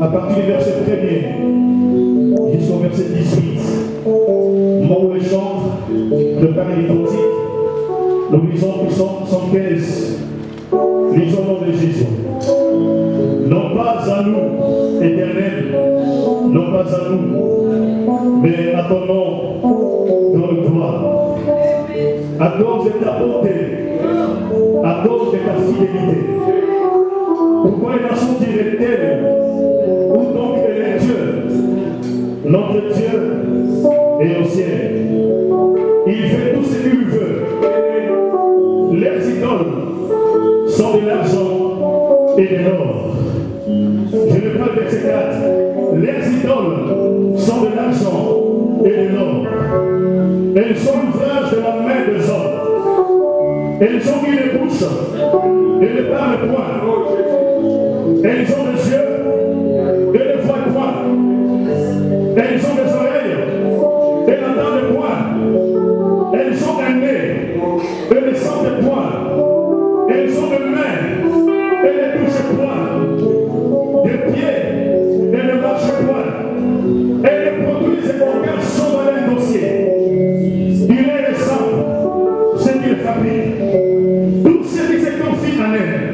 à partir du verset 1er jusqu'au verset 18, moment où les chants de Père identique, nous lisons Psaume 115, lisons au nom de Jésus. Non pas à nous, Éternel, non pas à nous, mais à ton nom, dans le gloire. À cause de ta bonté, à cause de ta fidélité. Pourquoi les nations diraient-elles, où donc est Dieu? Notre Dieu est au ciel. Il fait tout ce qu'il veut. Les idoles sont de l'argent et de l'or. Je ne parle verset 4. Les idoles sont de l'argent et de l'or. Elles sont l'ouvrage de la main des hommes. Elles ont mis les bouches et ne parlent point. Elles ont des yeux et ne voient point. Elles ont des oreilles et n'entendent point. Elles ont un nez et ne sentent point. Elles ont des mains et ne touchent point. Des pieds et ne marchent point. Elles ne produisent aucun son dans leur dossier. Il est le sang, ce qu'il fabrique. Tout ce qui se confie en elle.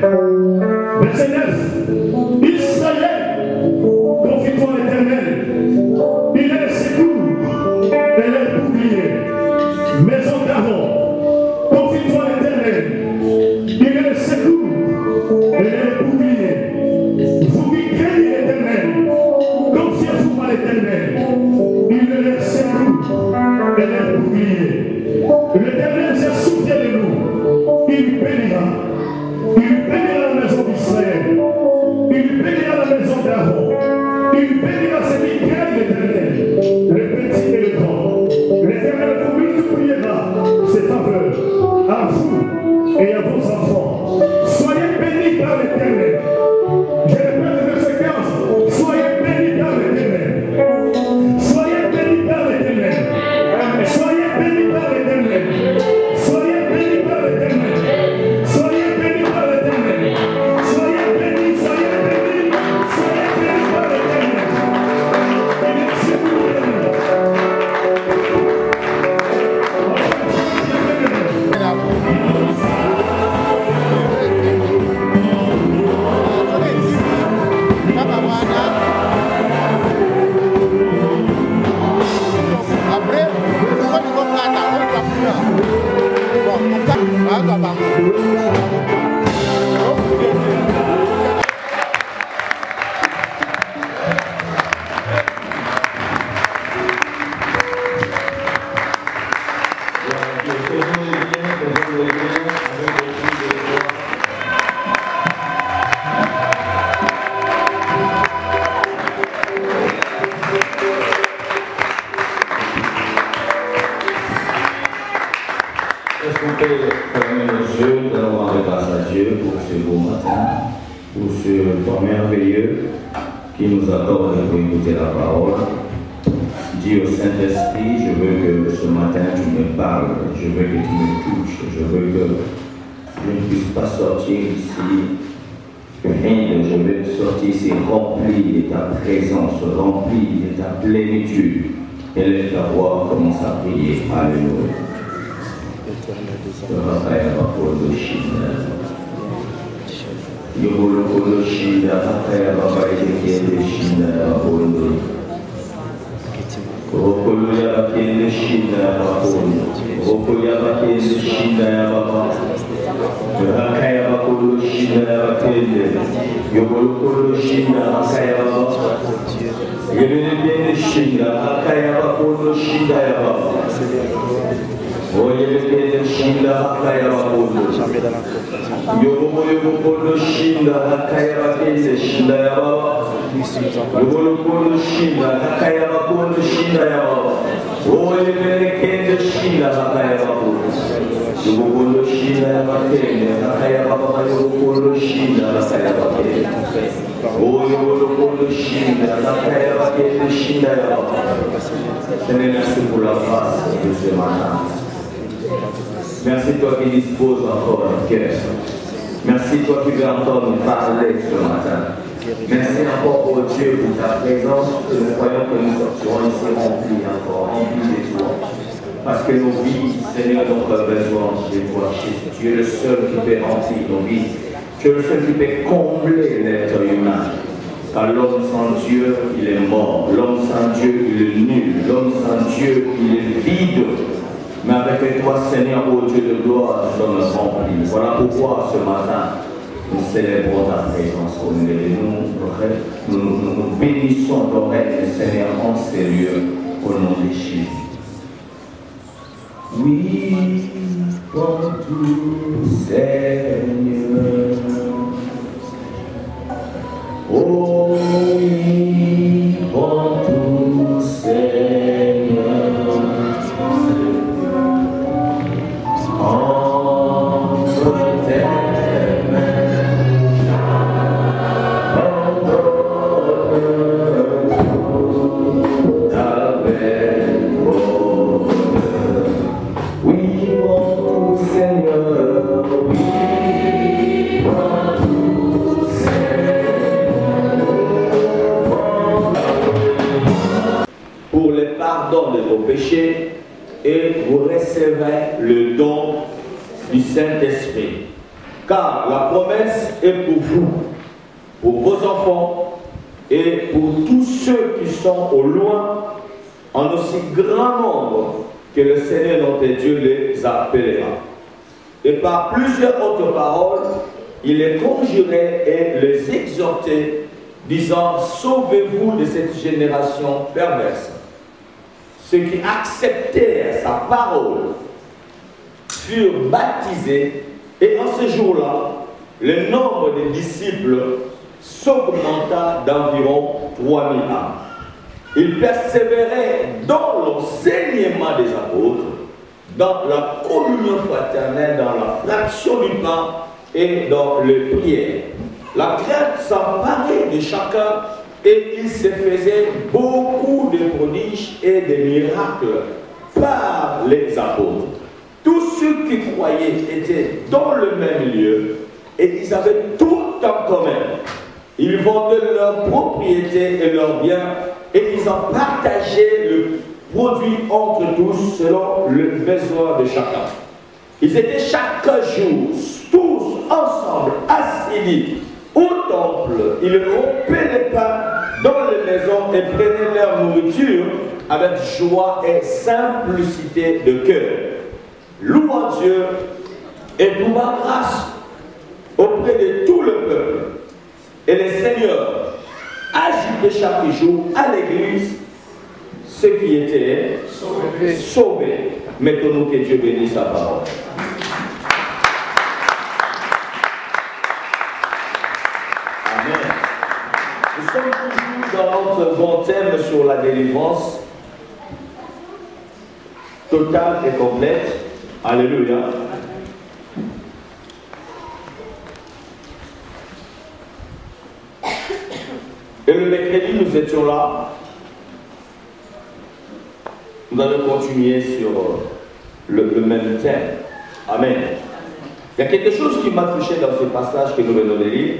Verset 9. Israël, confie-toi à l'Éternel. Il est le secours et le bouclier. Maison d'Aaron, confie-toi à l'Éternel. Il est le secours et le bouclier. Vous qui craignez l'Éternel, confiez-vous à l'Éternel. Il est le secours et le bouclier. L'Éternel s'est souvenu de nous. Il bénira. Il bénira la maison d'Israël. Il bénira la maison d'Aaron. Il bénira celui qui craignent l'Éternel, le petit et le grand. L'Éternel vous multipliera ses faveurs à vous et à vos enfants. Soyez bénis par l'Éternel. Je répète le verset 15. Soyez bénis par l'Éternel. Soyez bénis par l'Éternel. Soyez bénis par l'Éternel. Soyez bénis par l'Éternel. Soyez bénis par l'Éternel. Soyez bénis, soyez bénis, soyez bénis par l'Éternel. Il est super béni. Est-ce qu'on peut fermer nos yeux, nous allons rendre grâce à Dieu pour ce beau matin, pour ce temps merveilleux qui nous accorde pour écouter la parole. Dis au Saint-Esprit, je veux que ce matin tu me parles, je veux que tu me touches, je veux que je ne puisse pas sortir ici vide, je veux sortir ici rempli de ta présence, rempli de ta plénitude. Élève ta voix, commence à prier. Alléluia. Raphaël Apollo China. Yolo Apollo China, Raphaël Apollo China, Apollo. Apollo Yapakele China, Apollo. Apollo Yapakele China, Apollo. Raphaël Apollo China, Apollo. Yolo Apollo China, Raphaël Apollo. Yolo China, Raphaël Apollo China, Apollo. Oyele shinda kaya wapondo. Yobo shinda kaya wakende shinda ya baba. Yobo shinda kaya wapondo shinda ya baba. Oyele kende shinda kaya wapondo. Yobo shinda ya wakende kaya baba. Yobo shinda kaya wakende. Yobo shinda kaya wakende shinda ya baba. Seigneur, merci pour la grâce de ce matin. Merci toi qui disposes encore un cœur. Merci toi qui veux encore nous parler ce matin. Merci encore, oh Dieu, pour ta présence, que nous croyons que nous sortirons ici remplis encore, remplis de toi. Parce que nos vies, Seigneur, n'ont pas besoin de toi, Jésus. Tu es le seul qui peut remplir nos vies. Tu es le seul qui peut combler l'être humain. Car l'homme sans Dieu, il est mort. L'homme sans Dieu, il est nul. L'homme sans Dieu, il est vide. Mais avec toi, Seigneur, ô Dieu de gloire, nous sommes remplis. Voilà pourquoi ce matin, nous célébrons ta présence au milieu de nous. Nous bénissons ton règne, Seigneur, en ces lieux, au nom de Jésus. Oui, pour tout, Seigneur. Oh oui, pour tout, Seigneur. Entre tes pardon de vos péchés et vous recevez le don du Saint-Esprit. Car la promesse est pour vous, pour vos enfants et pour tous ceux qui sont au loin, en aussi grand nombre que le Seigneur notre Dieu les appellera. Et par plusieurs autres paroles, il les conjurait et les exhortait, disant: sauvez-vous de cette génération perverse. Ceux qui acceptèrent sa parole furent baptisés, et en ce jour-là, le nombre des disciples s'augmenta d'environ 3000 âmes. Ils persévéraient dans l'enseignement des apôtres, dans la communion fraternelle, dans la fraction du pain et dans les prières. La crainte s'emparait de chacun et il se faisait beaucoup de prodiges et de miracles par les apôtres. Tous ceux qui croyaient étaient dans le même lieu et ils avaient tout en commun. Ils vendaient leurs propriétés et leurs biens et ils en partageaient le produit entre tous selon le besoin de chacun. Ils étaient chaque jour tous ensemble assidus au temple. Ils rompaient les pains dans les maisons et prenaient leur nourriture avec joie et simplicité de cœur, louant Dieu et trouvant grâce auprès de tout le peuple. Et le Seigneur ajoutait chaque jour à l'église ceux qui étaient sauvés. Mettons-nous que Dieu bénisse sa parole. Amen. Nous sommes toujours dans notre bon thème sur la délivrance totale et complète. Alléluia. Et le mercredi, nous étions là. Nous allons continuer sur le même thème. Amen. Il y a quelque chose qui m'a touché dans ce passage que nous venons de lire.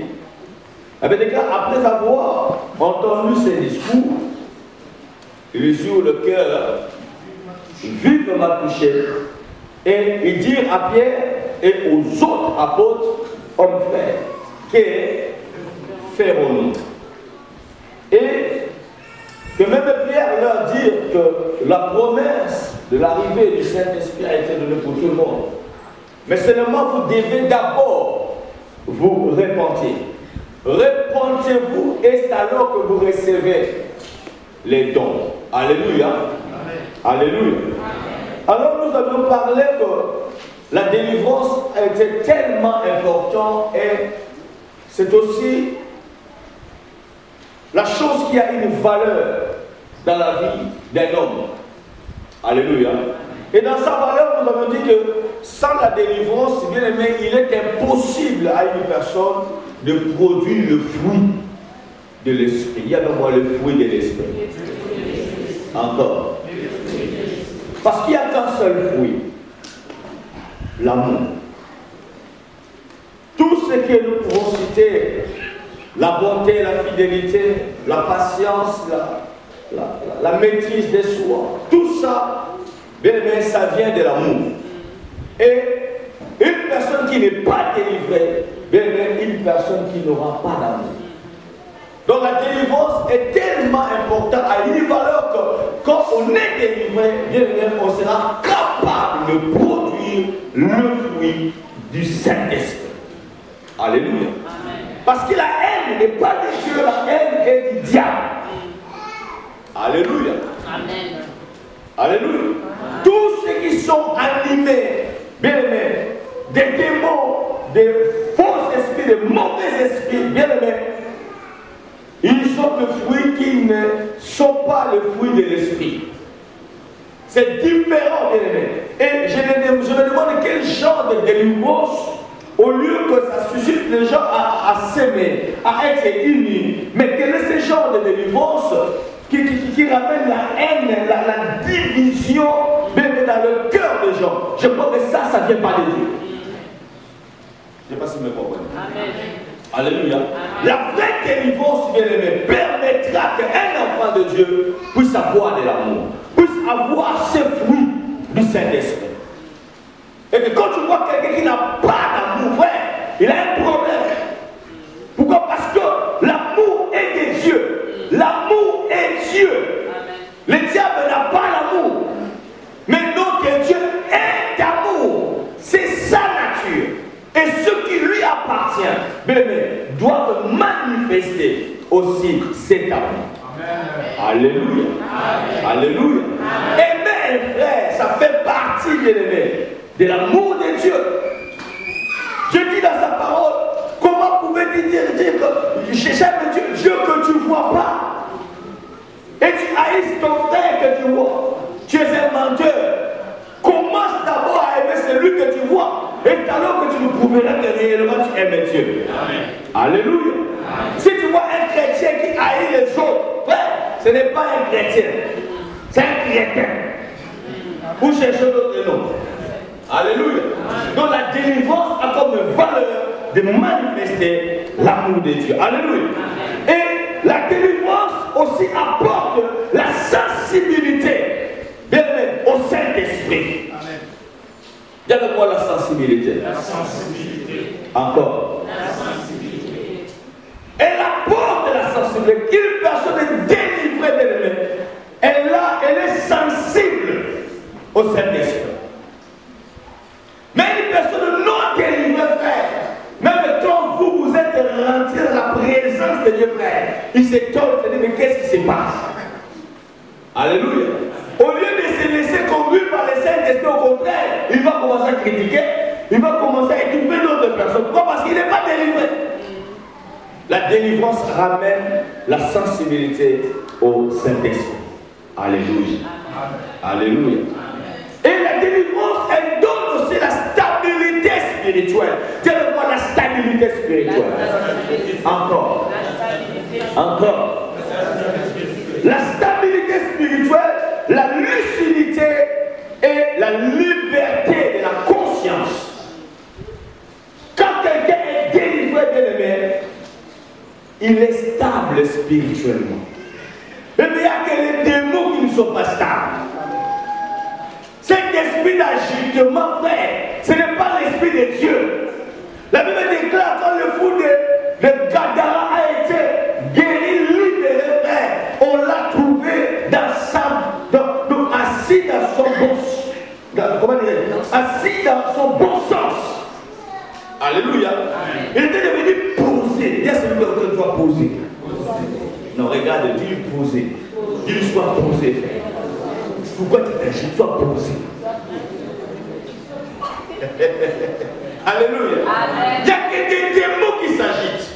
Après avoir entendu ces discours, ils eurent le cœur vivement touché. Et ils dirent à Pierre et aux autres apôtres: hommes frères, que ferons-nous? Et que même Pierre leur dit que la promesse de l'arrivée du Saint-Esprit a été donnée pour tout le monde. Mais seulement vous devez d'abord vous repentir. Repentez-vous et c'est alors que vous recevez les dons. Alléluia. Amen. Alléluia. Alors nous avons parlé que la délivrance était tellement importante et c'est aussi la chose qui a une valeur dans la vie d'un homme. Alléluia. Et dans sa valeur, nous avons dit que sans la délivrance, bien aimé, il est impossible à une personne de produire le fruit de l'esprit. Il y a donc le fruit de l'esprit. Encore. Parce qu'il n'y a qu'un seul fruit. L'amour. Tout ce que nous pouvons citer, la bonté, la fidélité, la patience, la maîtrise des soi. Tout ça, bien aimé, ça vient de l'amour. Et une personne qui n'est pas délivrée, bien aimé, une personne qui n'aura pas d'amour. Donc la délivrance est tellement importante, à une valeur que quand on est délivré, bien aimé, on sera capable de produire le fruit du Saint-Esprit. Alléluia. Amen. Parce que la haine n'est pas de Dieu, la haine est du diable. Alléluia. Amen. Alléluia. Amen. Tous ceux qui sont animés, bien aimés, des démons, des faux esprits, des mauvais esprits, bien aimés, ils sont des fruits qui ne sont pas le fruit de l'esprit. C'est différent, bien aimé. Et je me demande quel genre de délivrance, au lieu que ça suscite les gens à s'aimer, à être unis. Mais quel est ce genre de délivrance qui ramène la haine, la division, même dans le cœur des gens? Je crois que ça ne vient pas de Dieu. Je ne sais pas si vous me comprenez. Amen. Alléluia. Amen. La vraie délivrance, bien aimé, permettra qu'un enfant de Dieu puisse avoir de l'amour, puisse avoir ce fruit du Saint-Esprit. Et que quand tu vois quelqu'un qui n'a pas d'amour, frère, il a un problème. Pourquoi? Parce que l'amour est de Dieu. L'amour est Dieu. Le diable n'a pas l'amour. Mais notre Dieu est d'amour. C'est sa nature. Et ce qui lui appartient, bébé, doivent manifester aussi cet amour. Amen. Alléluia. Amen. Alléluia. Amen, frère, ça fait partie de l'amour de Dieu. Dieu dit dans sa parole, comment pouvez-vous dire que j'aime Dieu que tu ne vois pas? Et tu haïs ton frère que tu vois. Tu es un menteur. Commence d'abord à aimer celui que tu vois. Et alors que tu nous prouveras que réellement tu aimes Dieu. Amen. Alléluia. Amen. Si tu vois un chrétien qui haït les autres, frère, ce n'est pas un chrétien. C'est un chrétien. Ou chercher d'autres noms. Alléluia. Donc la délivrance a comme valeur de manifester l'amour de Dieu. Alléluia. Et la délivrance aussi apporte la sensibilité au Saint-Esprit. Dis avec moi la sensibilité. La sensibilité. Encore. La sensibilité. Elle apporte la sensibilité. Une personne est délivrée d'elle-même. Elle est sensible au Saint-Esprit. Mais une personne non délivrée, frère, même quand vous êtes rentré dans la présence de Dieu, frère, il s'étonne, il se dit, mais qu'est-ce qui se passe? Alléluia. Au lieu de se laisser conduire par le Saint-Esprit, au contraire, il va commencer à critiquer, il va commencer à étouffer d'autres personnes. Pourquoi? Parce qu'il n'est pas délivré. La délivrance ramène la sensibilité au Saint-Esprit. Alléluia. Alléluia. Et la délivrance, elle donne aussi la stabilité spirituelle. Dis-le-moi, la stabilité spirituelle. Encore. Encore. La stabilité spirituelle, la lucidité et la liberté de la conscience. Quand quelqu'un est délivré de l'aimer, il est stable spirituellement. Et il n'y a que les démons qui ne sont pas stables. Cet esprit d'agitement, frère, ce n'est pas l'esprit de Dieu. La Bible déclare quand le fou de Gadara a été guéri, libéré, frère, on l'a trouvé assis dans son bon assis dans son bon sens. Alléluia. Il était devenu posé. Il y a celui qui doit poser. Non, regarde, dis-lui poser. Dis-lui sois posé, frère. Pourquoi tu t'agis? Sois posé. Alléluia. Il n'y a que des démons qui s'agitent.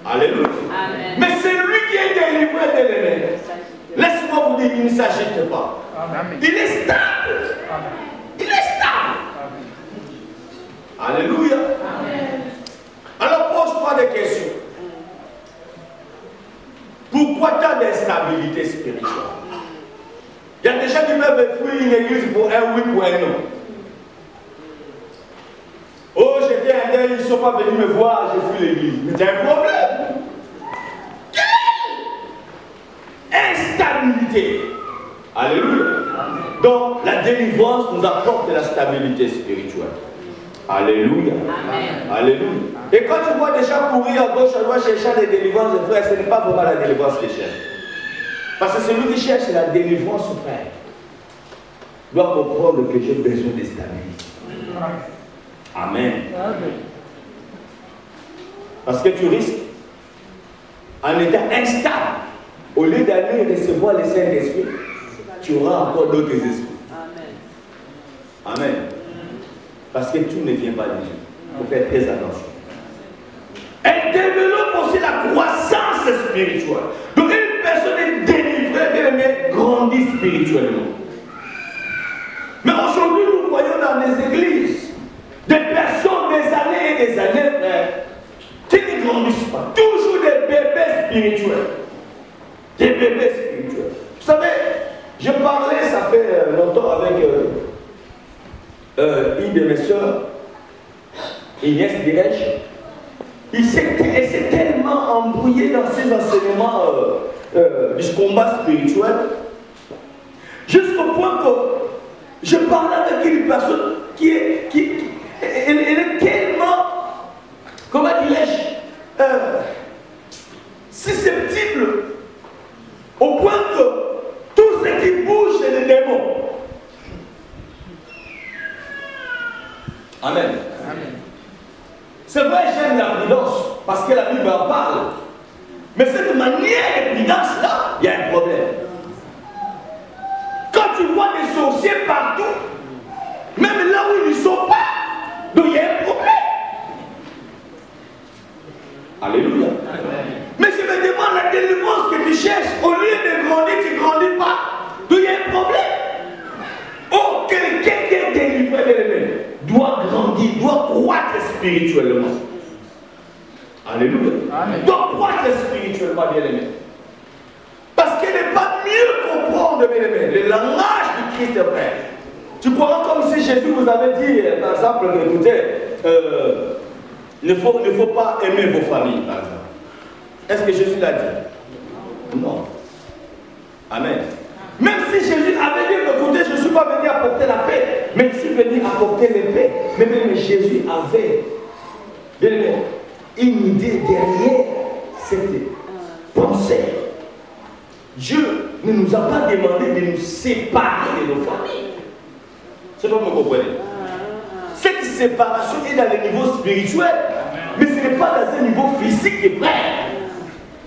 Alléluia. Amen. Mais c'est lui qui est délivré de l'ennemi. Laisse-moi vous dire, il ne s'agite pas. Amen. Il est stable. Amen. Il est stable. Amen. Alléluia. Amen. Alors pose-toi des questions. Pourquoi tu as d'instabilité spirituelle? Il y a des gens qui peuvent fuir une église pour un oui, pour un non. Oh, j'étais un deuil ils ne sont pas venus me voir, j'ai fui l'église. Mais tu as un problème. Instabilité. Alléluia. Donc, la délivrance nous apporte de la stabilité spirituelle. Alléluia. Amen. Alléluia. Et quand tu vois des gens courir à gauche, à droite, cherchant des délivrances, frère, ce n'est pas vraiment la délivrance qu'ils cherchent. Parce que celui qui cherche la délivrance, frère, doit comprendre que j'ai besoin de stabilité. Amen. Parce que tu risques, en étant instable, au lieu d'aller recevoir le Saint-Esprit, tu auras encore d'autres esprits. Amen. Amen. Parce que tout ne vient pas de Dieu. Il faut faire très attention. Elle développe aussi la croissance spirituelle. Donc une personne est délivrée, bien aimée, grandit spirituellement. Mais aujourd'hui, nous voyons dans les églises des personnes des années et des années, frère, qui ne grandissent pas. Toujours des bébés spirituels. Des bébés spirituels. Vous savez, je parlais, ça fait longtemps avec une de mes soeurs, Inès dirais-je. Elle s'est tellement embrouillée dans ses enseignements du combat spirituel, jusqu'au point que je parlais avec une personne elle est tellement, comment dirais-je, susceptible, au point que tout ce qui bouge, c'est des démons. Amen. Amen. C'est vrai, j'aime la prudence, parce que la Bible en parle. Mais cette manière de prudence-là, il y a un problème. Quand tu vois des sorciers partout, même là où ils ne sont pas, donc il y a un problème. Alléluia. Amen. Mais je me demande la délivrance que tu cherches, au lieu de grandir, tu ne grandis pas. Donc il y a un problème. Oh, quelqu'un qui est délivré, doit grandir, doit croître spirituellement. Alléluia. Amen. Doit croître spirituellement, bien aimé. Parce qu'il n'est pas mieux comprendre, bien aimé, le langage du Christ vrai. Tu crois comme si Jésus vous avait dit, par exemple, écoutez, il ne faut pas aimer vos familles, par exemple. Est-ce que Jésus l'a dit? Non. Amen. Même si Jésus avait dit, écoutez, je ne suis pas venu apporter la paix, mais je suis venu apporter la paix. Mais même Jésus avait une idée derrière cette pensée. Dieu ne nous a pas demandé de nous séparer de nos familles. Je ne sais pas si vous comprenez. Cette séparation est dans le niveau spirituel, mais ce n'est pas dans un niveau physique et vrai.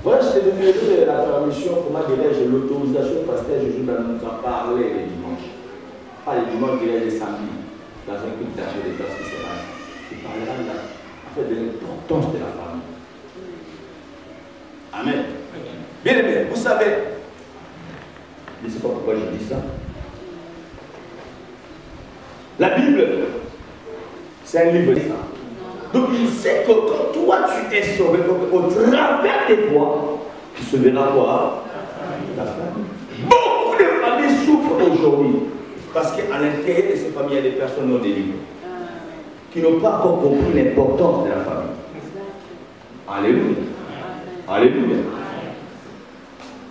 Voilà, je t'ai donné la permission, comment dirais-je, l'autorisation, pasteur Jésus nous en parler les dimanches. Pas les dimanches, les samedis, dans un culte d'achat des classes qui sera. Il parlera en fait de l'importance de la famille. Amen. Bien aimé, vous savez, je ne sais pas pourquoi je dis ça. La Bible, c'est un livre. Donc il sait que quand toi tu es sauvé, au travers de toi, tu sauveras quoi? Ta famille. Beaucoup de familles souffrent aujourd'hui. Parce qu'à l'intérieur de ces familles, il y a des personnes non délivrées. Qui n'ont pas encore compris l'importance de la famille. Alléluia. Alléluia.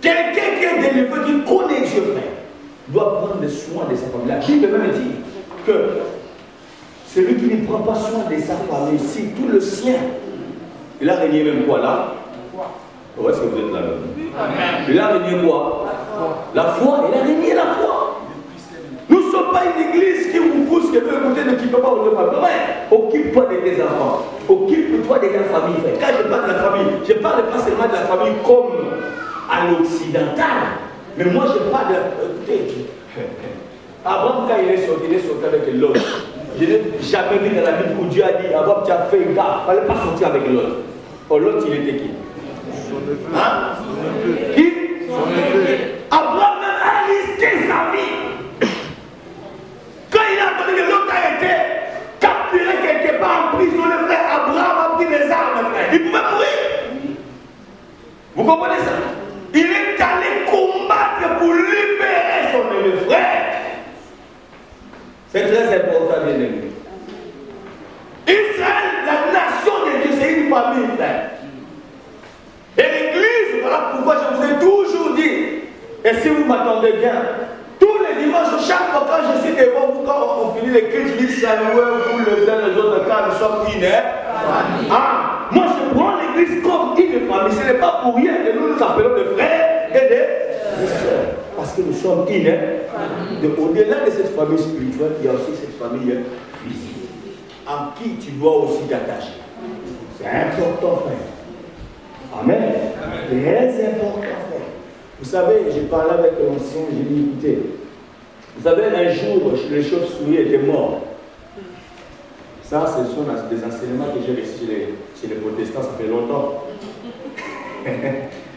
Quelqu'un qui est délivré, qui connaît Dieu, frère, doit prendre soin de sa famille. La Bible même dit que celui qui ne prend pas soin de sa famille, si tout le sien, il a régné même quoi là? Où est-ce que vous êtes là? Il a régné quoi? La foi. Il a régné la foi. Nous ne sommes pas une église qui vous pousse, que écoutez, ne quitte pas votre famille. Ouais, occupe-toi de tes enfants. Occupe-toi de ta famille. Quand je parle de la famille, je ne parle pas seulement de la famille comme à l'occidental. Mais moi, je parle de la... Écoutez, Abraham, quand il est sorti avec l'autre. Je n'ai jamais vu dans la Bible où Dieu a dit, Abraham, tu as fait une gaffe, il ne fallait pas sortir avec l'autre. Oh, l'autre, il était qui? Hein? Qui? Abraham même a risqué sa vie. Quand il a entendu que l'autre a été capturé quelque part en prison, le frère Abraham a pris des armes, frère. Il pouvait mourir. Vous comprenez ça? Il est allé combattre pour libérer son aimé frère. C'est très important, bien aimé. Israël, la nation une famille, frère. Et l'église, voilà pourquoi je vous ai toujours dit, et si vous m'attendez bien, tous les dimanches, chaque fois quand je suis devant vous, quand on finit l'église, je dis saluez vous les uns les autres, car nous sommes une famille. Ah, moi je prends l'église comme une famille. Ce n'est pas pour rien que nous nous appelons des frères et des sœurs. Parce que nous sommes une famille. Au-delà de cette famille spirituelle, il y a aussi cette famille physique, en qui tu dois aussi t'attacher. C'est important, frère. Amen. Très important, frère. Vous savez, j'ai parlé avec l'ancien, j'ai dit, écoutez, vous savez, un jour, le chauve-souris était mort. Ça, ce sont des enseignements que j'ai reçus chez les protestants, ça fait longtemps.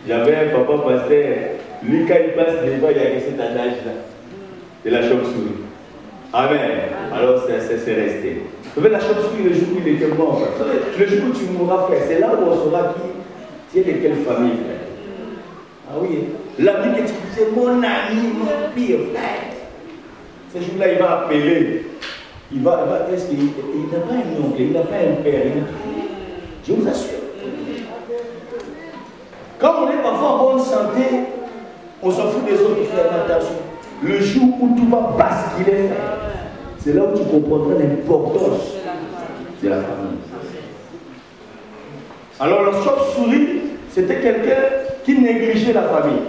J'avais un papa pasteur, lui, quand il passe devant, il y a cet adage-là, de la chauve-souris. Amen. Alors, c'est resté. Vous savez, la chauve-souris, le jour où il était mort, vous savez, le jour où tu mourras, frère, c'est là où on saura qui est de quelle famille, frère. Ah oui, l'ami que tu disais, mon ami, mon pire frère. Ce jour-là, il va appeler. Est-ce qu'il n'a pas un oncle, il n'a pas un père, je vous assure. Quand on est parfois en bonne santé, on s'en fout des autres frères, attention. Le jour où tout va basculer, c'est là où tu comprendras l'importance de la famille. Alors la chauve-souris, c'était quelqu'un qui négligeait la famille,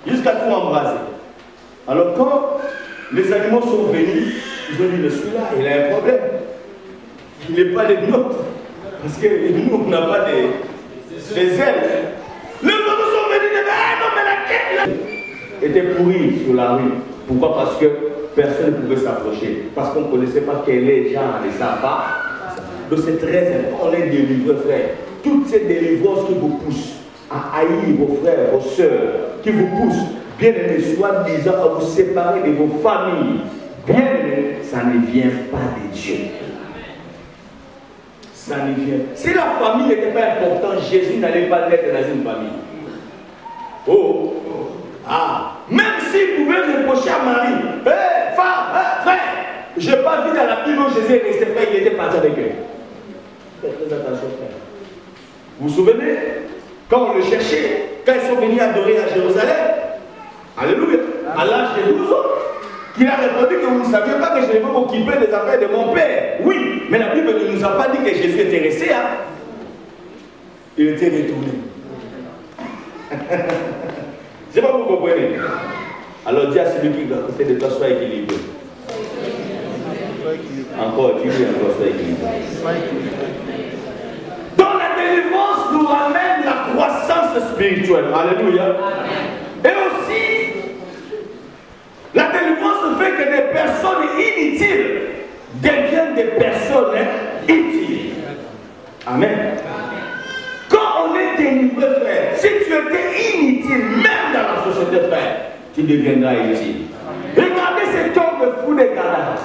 jusqu'à tout embraser. Alors quand les animaux sont venus, ils ont dit, mais celui-là, il a un problème. Il n'est pas des nôtres. Parce que nous, on n'a pas des ailes. Les autres sont venus, mais non, mais la tête était pourrie sur la rue. Pourquoi? Parce que personne ne pouvait s'approcher. Parce qu'on ne connaissait pas quel est genre de sapin. Donc c'est très important. On est délivré, frère. Toutes ces délivrances qui vous poussent à haïr vos frères, vos soeurs, qui vous poussent, bien aimés, soi-disant, à vous séparer de vos familles. Bien aimé, ça ne vient pas de Dieu. Ça ne vient. Si la famille n'était pas importante, Jésus n'allait pas naître dans une famille. Oh! Ah! Même s'il pouvait reprocher à Marie, hé, femme, frère, je n'ai pas vu dans la Bible où Jésus est resté frère, il était parti avec eux. Faites très attention, frère. Vous vous souvenez, quand on le cherchait, quand ils sont venus adorer à Jérusalem, alléluia, à l'âge de 12 ans, qu'il a répondu que vous ne saviez pas que je devais m'occuper des affaires de mon père. Oui, mais la Bible ne nous a pas dit que Jésus était resté. Hein? Il était retourné. Je ne sais pas si vous comprenez. Alors dis à celui qui est à côté de toi, sois équilibré. Encore, dis-lui encore, sois équilibré. Donc la délivrance nous ramène la croissance spirituelle. Alléluia. Et aussi, la délivrance fait que des personnes inutiles deviennent des personnes utiles. Amen. Quand on est délivré, frère, si tu étais inutile, même dans la société, frère, tu deviendras utile. Regardez cet homme de fou des Gadara.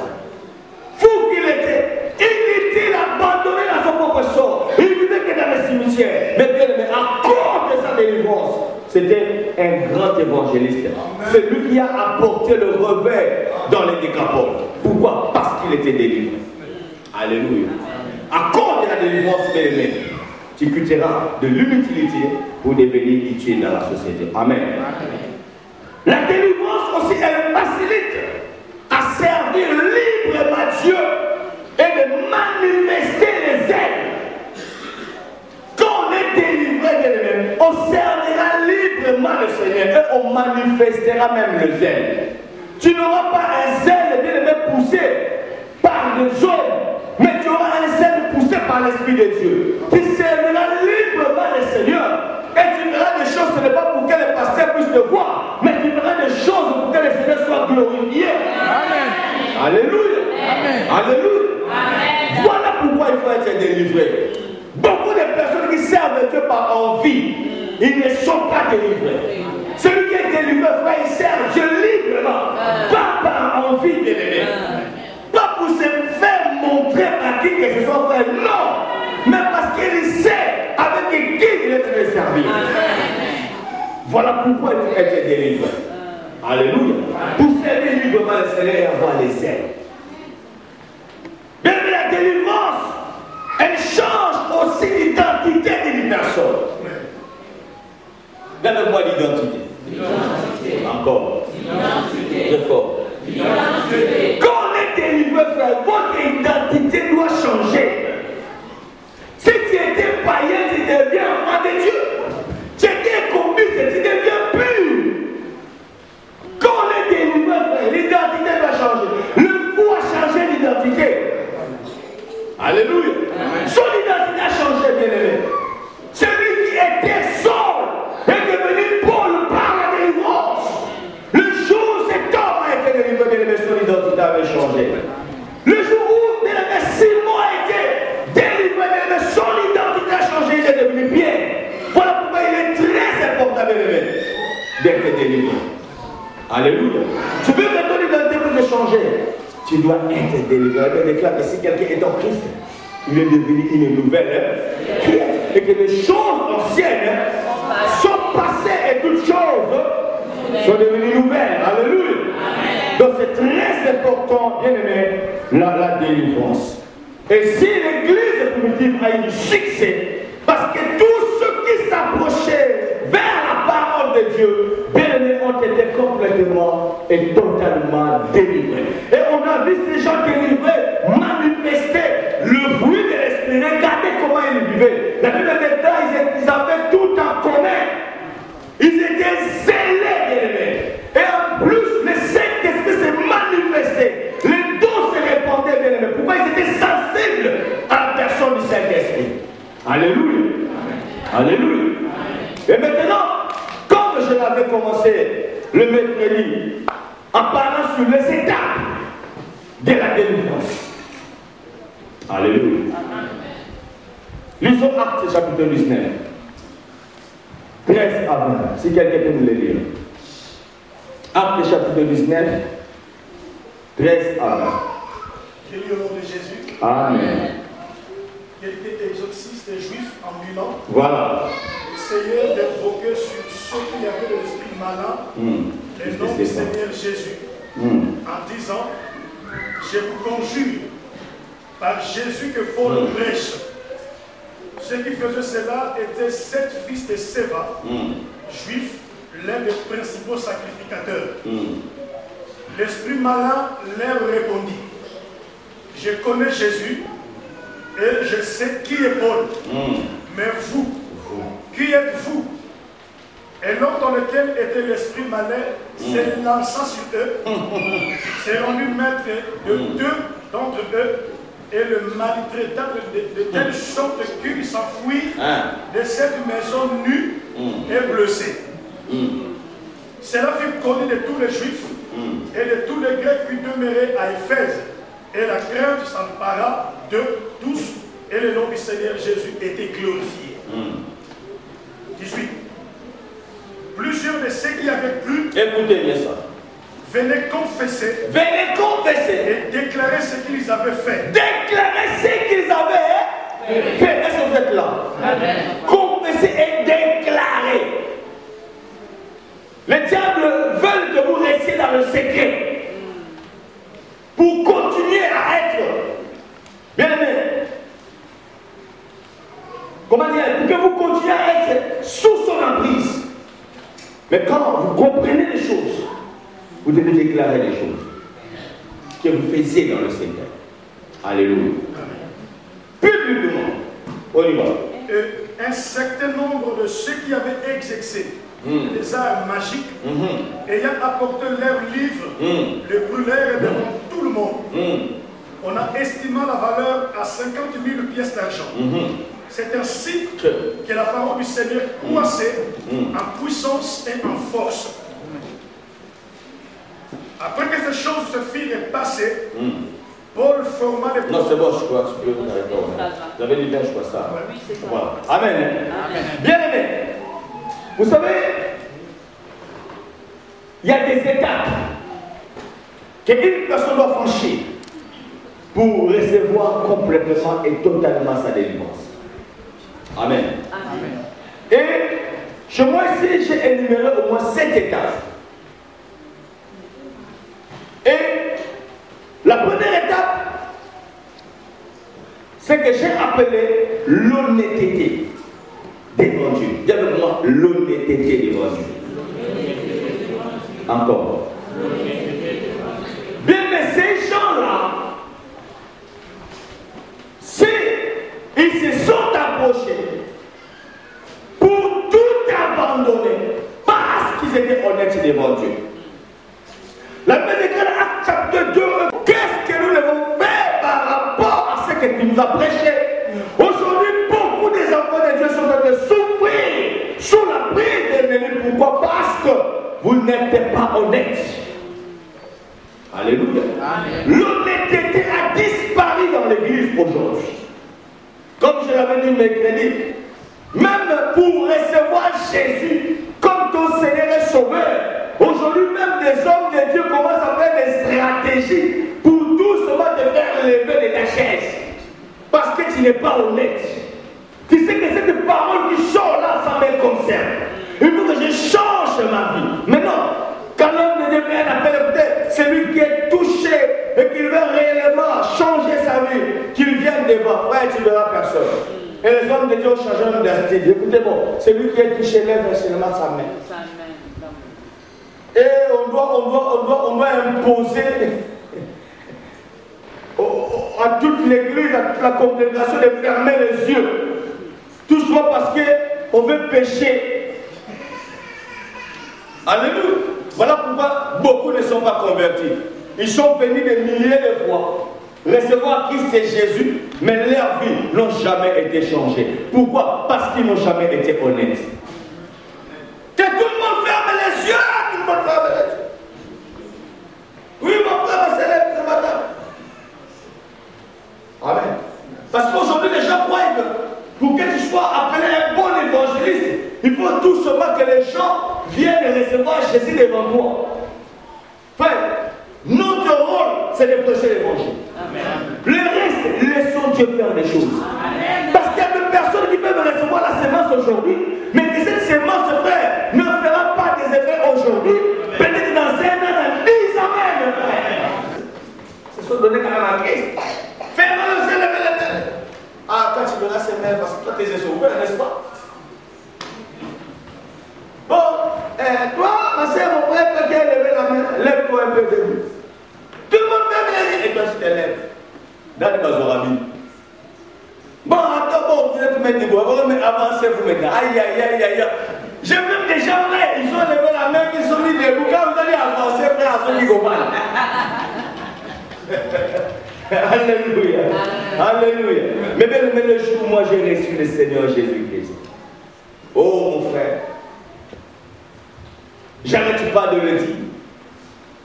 Fou qu'il était, inutile, abandonné dans son propre sort. Il vivait que dans les cimetières. Mais bien aimé, à cause de sa délivrance, c'était un grand évangéliste. C'est lui qui a apporté le revers dans les décapoles. Pourquoi? Parce qu'il était délivré. Alléluia. À cause de la délivrance, bien aimé, tu quitteras de l'inutilité pour devenir utile dans la société. Amen. La délivrance aussi, elle facilite à servir librement Dieu et de manifester les ailes. Quand on est délivré, on servira librement le Seigneur et on manifestera même le zèle. Tu n'auras pas un zèle bien aimé poussé par des hommes, mais tu auras un zèle poussé par l'Esprit de Dieu. Tu serviras librement le Seigneur et tu feras des choses, ce n'est pas pour que les pasteurs puissent te voir, mais tu feras des choses pour que le Seigneur soit glorifié. Amen. Alléluia. Amen. Alléluia. Amen. Voilà pourquoi il faut être délivré. Beaucoup de personnes qui servent Dieu par envie, ils ne sont pas délivrés. Celui qui est délivré, frère, il sert Dieu librement, pas par envie de l'aimer. Pas pour se faire montrer à qui que ce soit, frère, non, mais parce qu'il sait avec qui il est de servir. Voilà pourquoi il faut être délivré. Alléluia. Pour servir librement le Seigneur et avoir les ailes. Mais la délivrance, elle change aussi l'identité d'une personne. Donne-moi l'identité. Encore. Très fort. Quand on est délivré, frère, votre identité doit changer. Si tu étais païen, tu deviens enfant de Dieu. Tu étais commis, tu deviens pur. Quand on est délivré, frère, l'identité doit changer. Le fou a changé l'identité. Alléluia. Son identité a changé, bien-aimé. Celui qui était Saul est devenu Paul par la délivrance. Le jour où cet homme a été délivré, bien-aimé, son identité avait changé. Le jour où, bien-aimé, Simon a été délivré, bien-aimé, son identité a changé, il est devenu Pierre. Voilà pourquoi il est très important, bien-aimé, d'être délivré. Alléluia. Tu veux que ton identité puisse changer, tu dois être délivré. Il déclare que si quelqu'un est en Christ, il est devenu une nouvelle créature. Et que les choses anciennes sont passées et toutes choses sont devenues nouvelles. Alléluia. Donc c'est très important, bien aimé, la délivrance. Et si l'église primitive a eu du succès, parce que tous ceux qui s'approchaient vers la parole de Dieu, bien aimés, ont été complètement et totalement délivrés. Et on a vu ces gens délivrés manifester le fruit de l'esprit. Regardez comment ils vivaient. La Bible dit ils avaient tout en commun. Ils étaient zélés, bien aimés. Et en plus, le Saint-Esprit s'est manifesté. Les dons se répandaient, bien aimés. Pourquoi ils étaient sensibles à la personne du Saint-Esprit? Alléluia. Alléluia. Et maintenant, comme je l'avais commencé le mercredi, en parlant sur les étapes de la délivrance. Alléluia. Lisons Actes chapitre 19. 13 à 20. Si quelqu'un peut nous le lire. Actes chapitre 19. 13 à 20. J'ai lu au nom de Jésus. Amen. Quelques exorcistes juifs en Milan. Voilà. Essayèrent d'invoquer sur ceux qui avaient l'esprit malin le nom du Seigneur Jésus. En disant, je vous conjure par Jésus que Paul prêche. Ceux qui faisaient cela étaient 7 fils de Séva, juifs, l'un des principaux sacrificateurs. L'esprit malin leur répondit, je connais Jésus et je sais qui est Paul. Mais vous, qui êtes-vous? Et l'homme dans lequel était l'esprit malin s'élança sur eux, s'est rendu maître de 2 d'entre eux et le maltraita de telle sorte qu'il s'enfuit de cette maison nue et blessée. Cela fut connu de tous les Juifs et de tous les Grecs qui demeuraient à Éphèse. Et la crainte s'empara de tous et le nom du Seigneur Jésus était glorifié. 18. Plusieurs de ceux qui avaient cru, écoutez bien ça, venaient confesser et déclarer ce qu'ils avaient fait. Déclarer ce qu'ils avaient fait. Est-ce que vous êtes là? Amen. Confesser et déclarer. Les diables veulent que vous restiez dans le secret pour continuer à être bien aimé. Comment dire? Pour que vous continuez à être sous son emprise. Mais quand vous comprenez les choses, vous devez déclarer les choses que vous faisiez dans le Seigneur. Alléluia. Publiquement. On y va. Et un certain nombre de ceux qui avaient exercé les arts magiques, ayant apporté leurs livres, les brûlèrent devant tout le monde. On a estimé la valeur à 50 000 pièces d'argent. C'est ainsi que la parole du Seigneur croissait en puissance et en force. Après que ces choses se firent passer, Paul forma des... Non, c'est bon, je crois. Vous avez dit bien, je crois ça. Oui, c'est ça. Voilà. Amen. Amen. Bien aimé. Vous savez, il y a des étapes qu'une personne doit franchir pour recevoir complètement et totalement sa délivrance. Amen. Amen. Et chez moi ici, j'ai énuméré au moins 7 étapes. Et la première étape, c'est que j'ai appelé l'honneur l'honnêteté devant Dieu. Dis avec moi, l'honnêteté devant Dieu. Encore. Bien, mais ces gens-là, ils se sont approchés pour tout abandonner parce qu'ils étaient honnêtes devant Dieu. La Bible déclare Actes chapitre 2, qu'est-ce que nous devons faire par rapport à ce que tu nous as prêché? Aujourd'hui, beaucoup des enfants de Dieu sont en train de souffrir sous la prise de l'ennemi. Pourquoi? Parce que vous n'êtes pas honnêtes. Alléluia. L'honnêteté a disparu dans l'église aujourd'hui. Comme je l'avais dit mercredi, même pour recevoir Jésus comme ton Seigneur et Sauveur, aujourd'hui même des hommes de Dieu commencent à faire des stratégies pour doucement te faire lever de ta chaise. Parce que tu n'es pas honnête. Tu sais que cette parole qui sort là, ça me concerne. Il faut que je change ma vie. Maintenant, quand l'homme de Dieu vient appeler peut-être celui qui est touché et qui veut réellement changer sa vie, qu'il vienne devant. Frère, tu ne verras personne. Et les hommes de Dieu ont changé même d'attitude. Écoutez-moi, celui qui est touché lève seulement sa main. Et on doit imposer à toute l'église, à toute la congrégation de fermer les yeux. Tout ça parce qu'on veut pécher. Alléluia. Voilà pourquoi beaucoup ne sont pas convertis. Ils sont venus des milliers de fois recevoir Christ et Jésus, mais leur vie n'ont jamais été changée. Pourquoi? Parce qu'ils n'ont jamais été honnêtes. Que tout le monde ferme les yeux, tout le monde ferme les yeux. Oui, mon frère va se lever ce matin. Amen. Parce qu'aujourd'hui, les gens croient que pour que tu sois appelé un bon évangéliste, il faut tout seulement que les gens viennent recevoir Jésus devant toi. Frère, notre rôle, c'est de prêcher l'évangile. Le reste, laissons Dieu faire des choses. Amen. Parce qu'il y a des personnes qui peuvent recevoir la sémence aujourd'hui, mais que cette sémence, frère, ne fera pas des effets aujourd'hui. Peut-être dans 1 an, dans 10 ans même, frère. C'est ce qu'on donnait quand même à Christ. Fais-moi le ciel, lever la tête. Ah, quand tu verras ces mains, parce que toi, tu es sauvé, n'est-ce pas? Bon, toi, ma soeur, mon frère, quand tu as levé la main, lève-toi un peu debout. Tout le monde fait les et toi, tu te lèves. Dans les Bazorabi. Bon, attends, bon, vous êtes mettre des doigts, mais avancez vous maintenant. Aïe, aïe, aïe, aïe. J'ai même des gens, frère, ils ont levé la main, ils sont mis debout. Quand vous allez avancer, frère, à ceux qui go mal. Alléluia. Alléluia. Mais le jour où moi j'ai reçu le Seigneur Jésus-Christ. Oh, mon frère. J'arrête pas de le dire.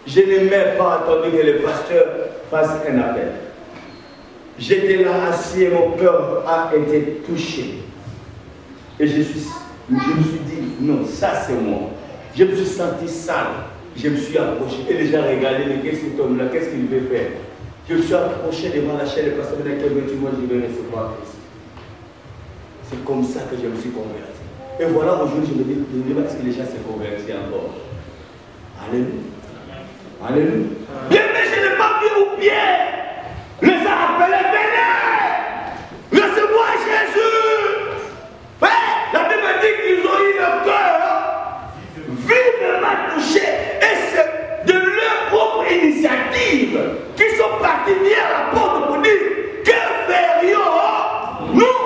Je n'ai même pas attendu que le pasteur fasse un appel. J'étais là assis et mon cœur a été touché. Et je me suis dit, non, ça c'est moi. Je me suis senti sale. Je me suis approché. Et les gens regardaient, mais qu'est-ce que cet homme-là, qu'est-ce qu'il veut faire? Je me suis approché devant la chaîne, le pasteur m'a dit, moi je vais recevoir Christ. C'est comme ça que je me suis converti. Et voilà, aujourd'hui, je me dis, parce que les gens se convertissent encore. Alléluia. Alléluia. Bien, mais je n'ai pas vu où Pierre les a appelés, venez, recevez-moi Jésus. La Bible dit qu'ils ont eu le cœur vivement touché. Et c'est de leur propre initiative qu'ils sont partis venir à la porte pour dire, que ferions-nous?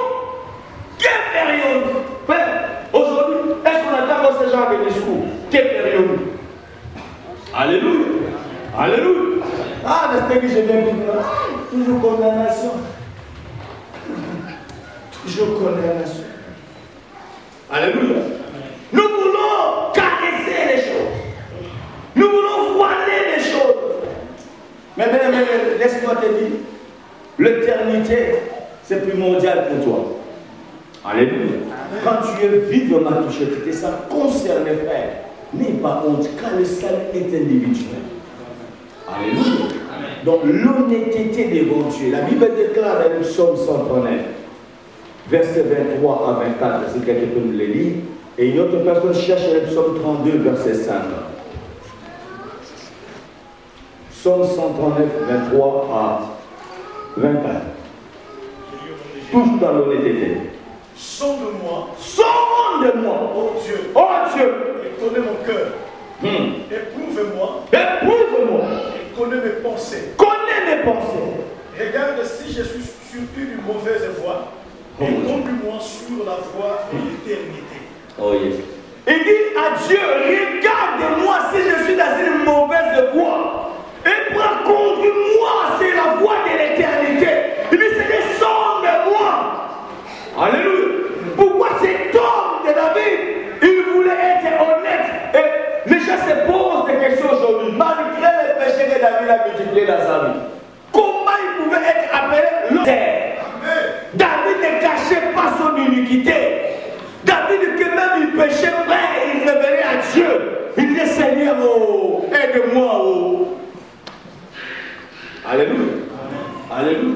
Que ferions-nous? Aujourd'hui, est-ce qu'on attend ce genre de discours? Que ferions-nous? Alléluia. Alléluia. Ah, n'est-ce que je viens de dire? Toujours condamnation. Toujours condamnation. Alléluia. Nous voulons caresser les choses. Nous voulons voiler les choses. Mais laisse-moi te dire, l'éternité, c'est primordial pour toi. Alléluia. Quand tu es vivement touché, tu te sens concerné, frère. N'aie pas honte, car le salut est individuel. Alléluia. Donc l'honnêteté devant Dieu. La Bible déclare dans le psaume 139, verset 23 à 24, si quelqu'un peut nous le lire. Et une autre personne cherche le psaume 32, verset 5. Psaume 139, 23 à 24. Toujours dans l'honnêteté. Sonde-moi. Sonde-moi. Oh Dieu. Oh Dieu. Et connais mon cœur. Éprouve-moi. Éprouve-moi. Et connais mes pensées. Connais mes pensées. Regarde si je suis sur une mauvaise voie. Et conduis-moi sur la voie de l'éternité. Oh yes. Il dit à Dieu, regarde-moi si je suis dans une mauvaise voie. Et conduis-moi sur la voie de l'éternité. Il dit, c'est sonde-moi. Alléluia. Pourquoi cet homme de David, il voulait être honnête? Et les gens se posent des questions aujourd'hui. Malgré les péchés que David a multipliés dans sa vie, comment il pouvait être appelé l'homme? David ne cachait pas son iniquité. David, que même il péchait, frère, il révélait à Dieu. Il disait, Seigneur, oh, aide-moi. Oh. Alléluia. Alléluia.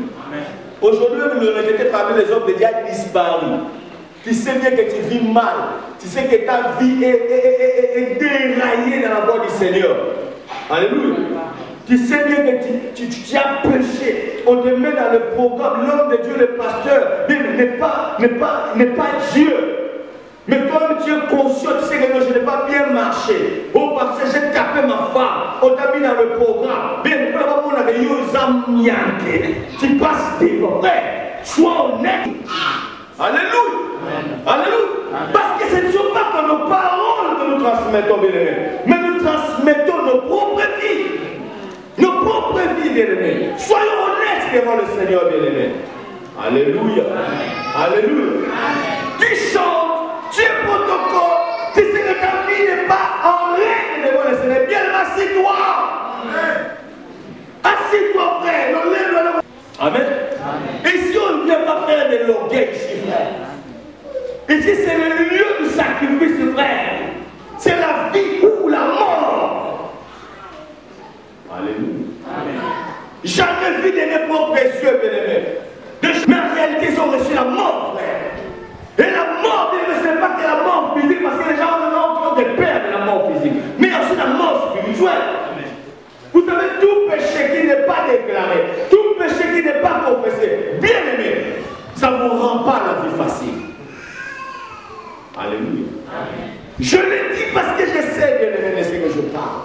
Aujourd'hui, même l'honnêteté parmi les hommes de Dieu a disparu. Tu sais bien que tu vis mal. Tu sais que ta vie est déraillée dans la voie du Seigneur. Alléluia. Tu sais bien que tu as péché. On te met dans le programme, l'homme de Dieu, le pasteur, n'est pas Dieu. Mais toi-même tu es conscient, tu sais que non, je n'ai pas bien marché. Oh, parce que j'ai tapé ma femme. On t'a mis dans le programme. Bien, tu passes tes frères. Sois honnête. Alléluia. Alléluia. Parce que ce ne sont pas que nos paroles que nous transmettons, bien-aimés, mais nous transmettons nos propres vies. Nos propres vies, bien-aimés. Soyons honnêtes devant le Seigneur, bien-aimés. Alléluia. Alléluia. Tu chantes. Tu es protocole, tu sais que ta vie n'est pas en règle devant le Seigneur. Bien, assieds-toi. Assieds-toi, frère. Amen. Et si on ne vient pas faire de l'orgueil ici, frère. Ici, c'est le lieu du sacrifice, frère. C'est la vie ou la mort. Alléluia. Jamais vu des nez précieux, bien-aimés. Mais en réalité, ils ont reçu la mort, frère. Et la mort, ce n'est pas que la mort physique, parce que les gens ont encore des peurs de la mort physique, mais aussi la mort spirituelle. Vous savez, tout péché qui n'est pas déclaré, tout péché qui n'est pas confessé, bien aimé, ça ne vous rend pas la vie facile. Alléluia. Je le dis parce que je sais, bien aimé, de ce que je parle.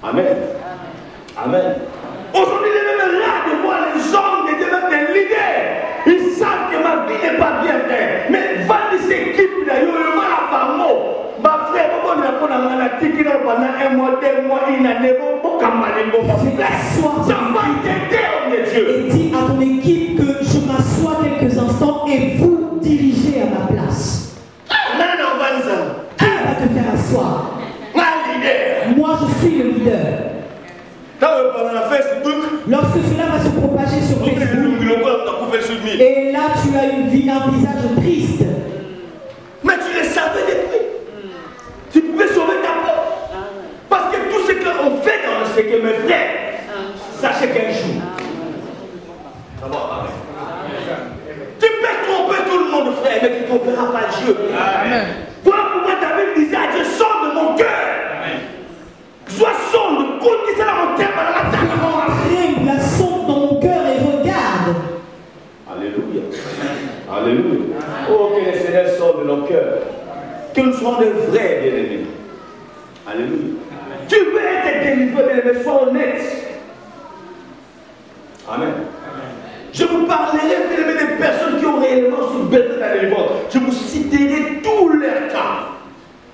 Amen. Amen. Aujourd'hui, il est même là de voir les hommes de Dieu, même des leaders. Ils savent que ma vie n'est pas bien faite. Mais va de s'équipe d'ailleurs, le mal par mot. Ma frère, on a pendant un mois, 2 mois, une année, ça va t'aider, homme de Dieu. Et dis à ton équipe que je m'assois quelques instants et vous dirigez à ma place. Qui va te faire asseoir? Moi, je suis le leader. Lorsque cela va se propager sur Facebook, et là tu as un visage triste. Mais tu le savais depuis. Tu pouvais sauver ta peau. Parce que tout ce qu'on fait dans le secret, mes frères, sachez qu'un jour, tu peux tromper tout le monde, frère, mais tu ne tromperas pas Dieu. Amen. Voilà pourquoi David disait à Dieu, sonde de mon cœur. Sois sonde, compte ça dans mon terme, dans la table. La sonde dans mon cœur et regarde. Alléluia. Alléluia. Oh, que le Seigneur sonde de nos cœurs. Que nous soyons des vrais bien-aimés. Alléluia. Tu veux être délivré, bien-aimé, sois honnête. Amen. Je vous parlerai, bien-aimé, des personnes qui ont réellement besoin de la délivrance. Je vous citerai tous leurs cas.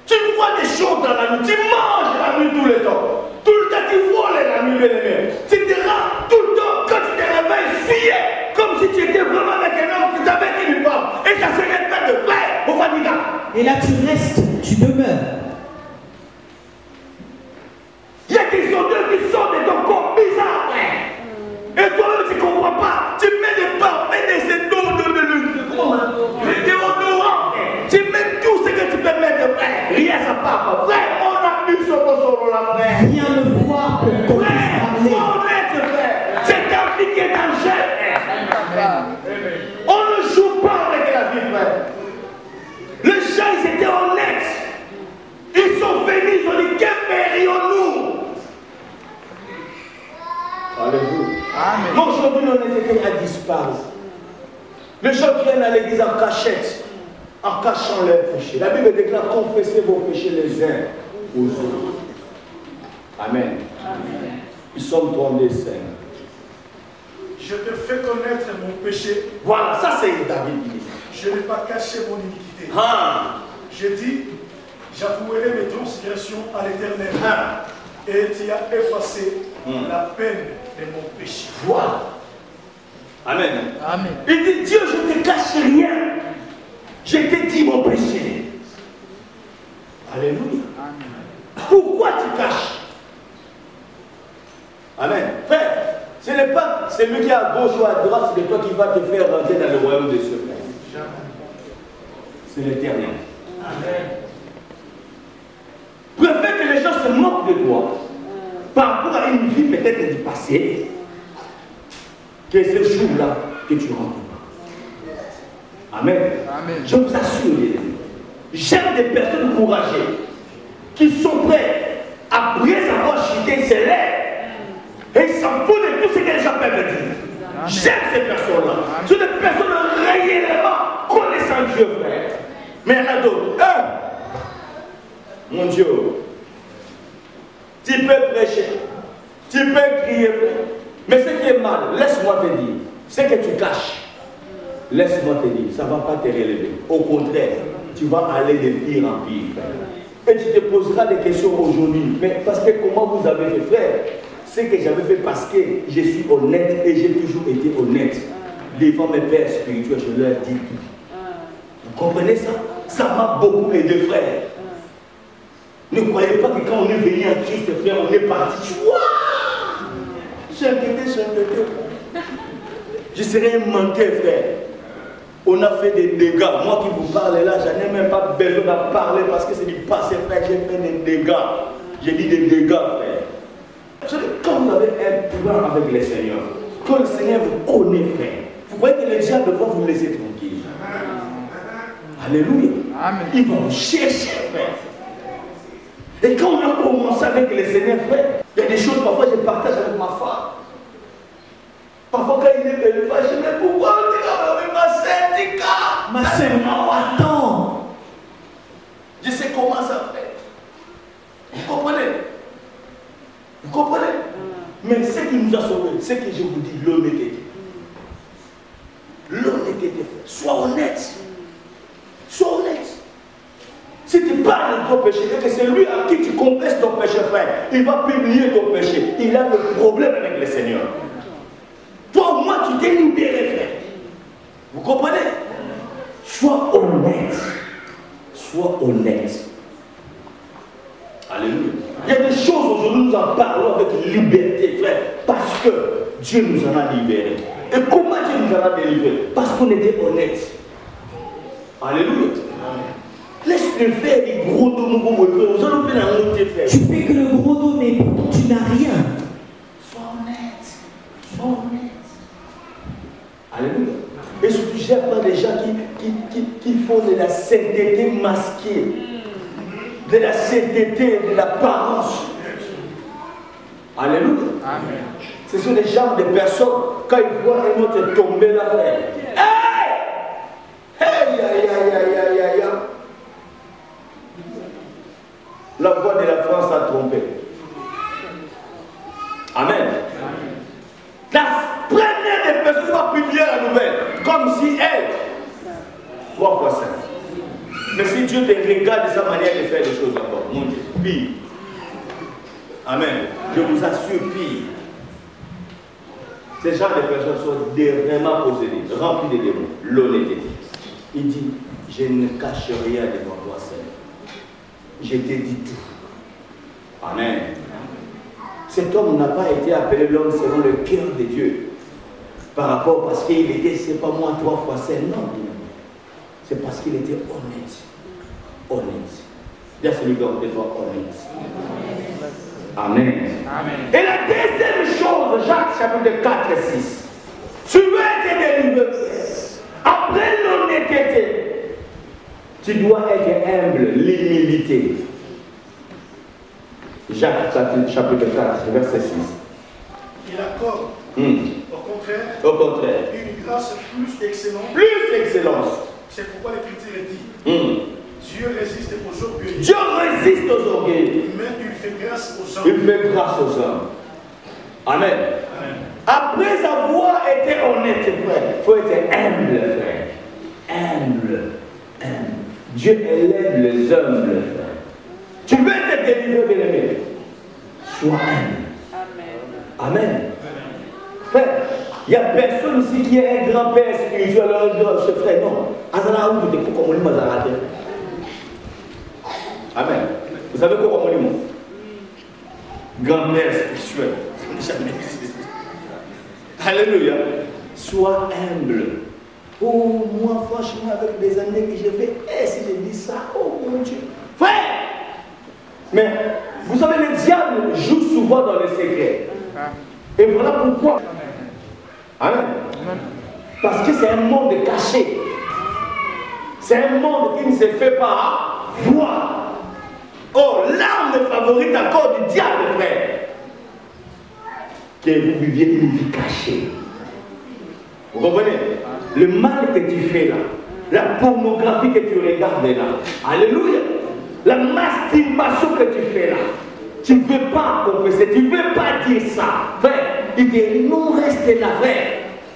Tu vois des choses dans la nuit, tu manges la nuit tout le temps. Tout le temps tu voles la nuit, bien-aimé. Tu te rends tout le temps, quand tu te réveilles, fuyé, comme si tu étais vraiment avec un homme qui t'avait une femme. Et ça se répète de vrai, au Vatican. Et là tu restes, tu demeures. Il y a des odeurs qui sortent de ton corps bizarre, frère. Et toi-même tu ne comprends pas. Tu mets des parfums, des déodorants. Tu mets tout ce que tu peux mettre, frère. Rien ça part. Frère, on a eu ce mot là, frère. Viens me voir pour qu'on puisse parler. Sois honnête, frère. C'est ta vie qui est en jeu, frère. On ne joue pas avec la vie, frère. Les gens, ils étaient honnêtes. Les gens viennent à l'église en cachette, en cachant leurs péchés. La Bible déclare confessez vos péchés les uns aux autres. Amen. Amen. Ils sont 35. Je te fais connaître mon péché. Voilà, ça c'est David. Je n'ai pas caché mon iniquité. Ah. Je dis, j'avouerai mes transgressions à l'Éternel. Ah. Et tu as effacé la peine de mon péché. Voilà. Amen. Amen. Il dit, Dieu, je ne te cache rien. Je t'ai dit mon péché. Alléluia. Amen. Pourquoi tu caches? Amen. Frère, ce n'est pas celui qui est à gauche ou à droite, c'est toi qui va te faire rentrer dans le royaume des cieux. C'est l'Éternel. Amen. Préfère que les gens se moquent de toi par rapport à une vie peut-être du passé, que ce jour-là que tu rentres. Amen. Amen. Je vous assure, j'aime des personnes courageuses qui sont prêtes, après avoir chuté, se lèvent et ils s'en foutent de tout ce que les gens peuvent dire. J'aime ces personnes-là. Ce sont des personnes réellement connaissant Dieu, frère. Mais il y en a d'autres. Mon Dieu, tu peux prêcher, tu peux crier, frère. Mais ce qui est mal, laisse-moi te dire, ce que tu caches, laisse-moi te dire, ça ne va pas te relever. Au contraire, tu vas aller de pire en pire, frère. Et tu te poseras des questions aujourd'hui. Mais parce que comment vous avez fait, frère? Ce que j'avais fait parce que je suis honnête et j'ai toujours été honnête. Devant mes pères spirituels, je leur dis tout. Vous comprenez ça? Ça m'a beaucoup aidé, frère. Ne croyez pas que quand on est venu en Christ, frère, on est parti. J'ai inquiété. Je serais manqué, frère. On a fait des dégâts. Moi qui vous parle là, je n'ai même pas besoin d'en parler parce que c'est du passé, frère. J'ai fait des dégâts. J'ai dit des dégâts, frère. Quand vous avez un plan avec le Seigneur, quand le Seigneur vous connaît, frère, vous voyez que le diable va vous laisser tranquille. Alléluia. Amen. Il va vous chercher, frère. Et quand on a commencé avec le Seigneur, frère, il y a des choses, parfois je partage avec ma femme. Parfois quand il est venu, je me dis, pourquoi on dit ma sœur, ma sœur, attends. Je sais comment ça fait. Vous comprenez? Vous comprenez? Mais ce qui nous a sauvés, c'est que je vous dis l'honnêteté. L'honnêteté, frère. Sois honnête. Sois honnête. Si tu parles de ton péché, et que c'est lui à qui tu confesses ton péché, frère, il va publier ton péché. Il a le problème avec le Seigneur. Toi, au moins, tu t'es libéré, frère. Vous comprenez? Sois honnête. Sois honnête. Alléluia. Il y a des choses aujourd'hui, nous en parlons avec liberté, frère, parce que Dieu nous en a libérés. Et comment Dieu nous en a délivrés? Parce qu'on était honnête. Alléluia. Laisse-le faire des gros dos, vous allez faire un autre frère. Tu fais que le gros dos, mais pourtant tu n'as rien. Sois honnête. Sois honnête. Alléluia. Et surtout, je n'aime pas des gens qui font de la sainteté masquée. De la sainteté, de l'apparence. Alléluia. Amen. Ce sont des genres de personnes, quand ils voient un autre tomber là, frère. Hey! La voix de la France a trompé. Amen. La première des personnes qui va publier la nouvelle, comme si elle, 3 fois 5. Mais si Dieu te regarde de sa manière de faire les choses encore, mon Dieu, pire. Amen. Je vous assure, pire. Ces gens de personnes sont vraiment possédés, remplis de démons. L'honnêteté. Il dit, je ne cache rien devant toi, Seigneur. Je t'ai dit tout. Amen. Cet homme n'a pas été appelé l'homme selon le cœur de Dieu. Par rapport, parce qu'il était, c'est pas moi, 3 fois 5, non. C'est parce qu'il était honnête. Honnête. Dis à celui qui est honnête. Amen. Amen. Et la deuxième chose, Jacques chapitre 4 et 6. Tu veux être délivré. Après l'honnêteté, tu dois être humble, l'humilité. Jacques chapitre 4, verset 6. Il accorde, au contraire, une grâce plus excellente. Plus excellence. C'est pourquoi l'Écriture dit Dieu résiste aux orgueilleux. Dieu résiste aux orgueilleux. Mais il fait grâce aux hommes. Il fait grâce aux hommes. Amen. Amen. Après avoir été honnête, frère, il faut être humble, frère. Humble. Humble. Dieu élève les humbles, frère. Tu veux être délivré, bien-aimé. Sois humble. Amen. Frère, il n'y a personne ici qui est un grand-père spirituel, ce frère, non. Amen. Vous savez quoi, comment on dit? Grand-père spirituel. Jamais existé. Alléluia. Sois humble. Oh, moi, franchement, avec des années que j'ai fait, si je dis ça, oh mon Dieu. Frère! Mais, vous savez, le diable joue souvent dans le secret. Et voilà pourquoi. Amen. Parce que c'est un monde caché. C'est un monde qui ne se fait pas voir. Oh, l'arme favorite encore du diable, frère. Que vous viviez une vie cachée. Vous comprenez? Le mal que tu fais là, la pornographie que tu regardes là, alléluia, la masturbation que tu fais là, tu ne veux pas confesser, tu ne veux pas dire ça, frère. Il dit non, reste là, frère.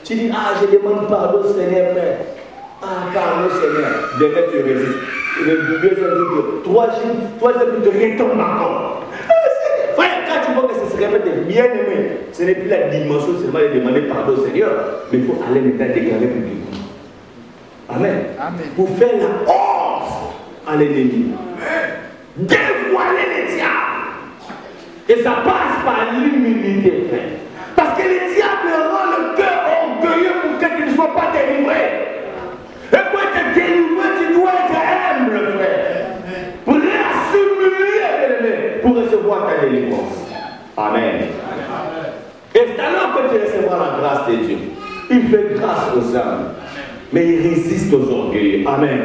Tu dis, ah, je demande pardon, Seigneur, frère. Ah, pardon, Seigneur. Demain, tu résistes. Le deuxième jour, troisième jour, tu retournes encore. Frère, quand tu vois que ça se répète, bien aimé, ce n'est plus la dimension seulement de demander pardon au Seigneur, mais il faut aller maintenant déclarer publiquement. Amen. Amen. Pour faire la honte à l'ennemi. Dévoiler les diables. Et ça passe par l'humilité, frère. Parce que les diables rend le cœur orgueilleux pour que tu ne sois pas délivré. Et pour être délivré, tu dois être humble, frère. Pour s'humilier, pour recevoir ta délivrance. Amen. Et c'est alors que tu recevras la grâce de Dieu. Il fait grâce aux hommes, mais il résiste aux orgueilleux. Amen.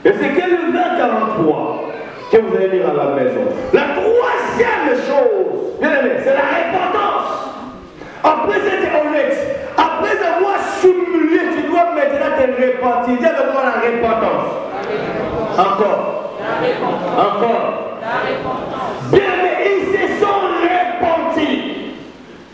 Et c'est que le vers 43 que vous allez lire à la maison. La troisième chose, bien aimé, c'est la repentance. Après être honnête, après avoir s'humilié, tu dois maintenant te repentir. Dis avec moi la repentance. Encore. Encore. Bien, mais ils se sont repentis.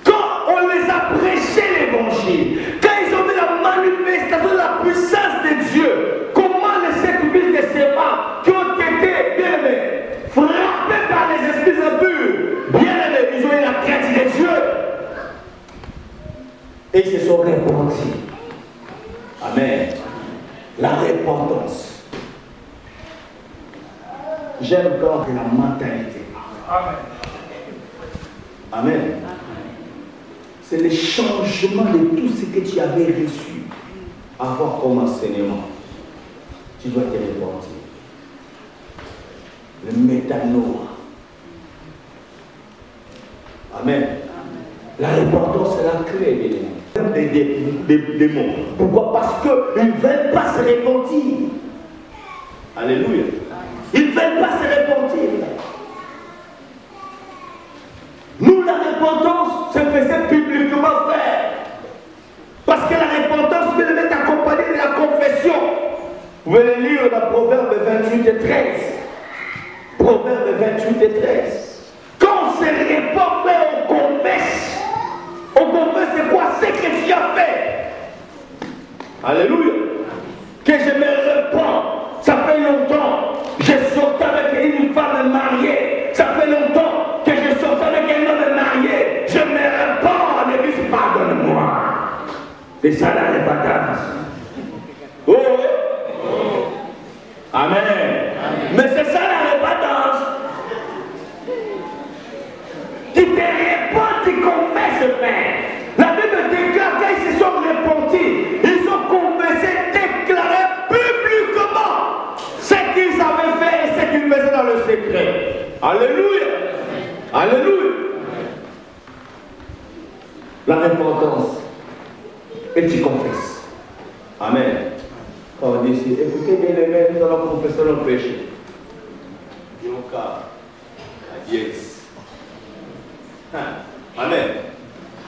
Quand on les a prêché l'évangile, quand ils ont vu la manifestation de la puissance de Dieu, comment les 7000 de Séma qui ont été, bien aimés, frappés par les esprits impurs, bien aimés, ils ont eu la crainte de Dieu. Et ils se sont repentis. Amen. La repentance. J'aime encore la mentalité. Amen. Amen. C'est le changement de tout ce que tu avais reçu avant comme enseignement. Tu dois te repentir. Le métanoïa. Amen. La repentance, c'est la clé, bien aimé. Des mots. Pourquoi? Parce qu'ils ne veulent pas se repentir. Alléluia. Ils ne veulent pas se repentir. Nous, la repentance se faisait publiquement, frère. Parce que la repentance peut être accompagnée de la confession. Vous pouvez lire dans Proverbe 28 et 13. Proverbe 28 et 13. Quand on se repent, frère, on confesse. On confesse c'est quoi? C'est que tu as fait. Alléluia. Que je me repens. Ça fait longtemps. Je sortais avec une femme mariée. Ça fait longtemps que je sortais avec un homme marié. Je me repens. Ne dis pardonne-moi. C'est ça la repentance. Oh. Amen. Mais c'est ça la repentance. Tu te réponds, tu confesses, frère. La Bible déclare qu'ils se sont repentis. Ils ont confessé, déclaré publiquement ce qu'ils avaient fait et ce qu'ils faisaient dans le secret. Alléluia. Alléluia. La repentance. Et tu confesses. Amen. Quand on dit ici, écoutez bien les mains, nous allons confesser nos péchés. Donc, yes. Amen.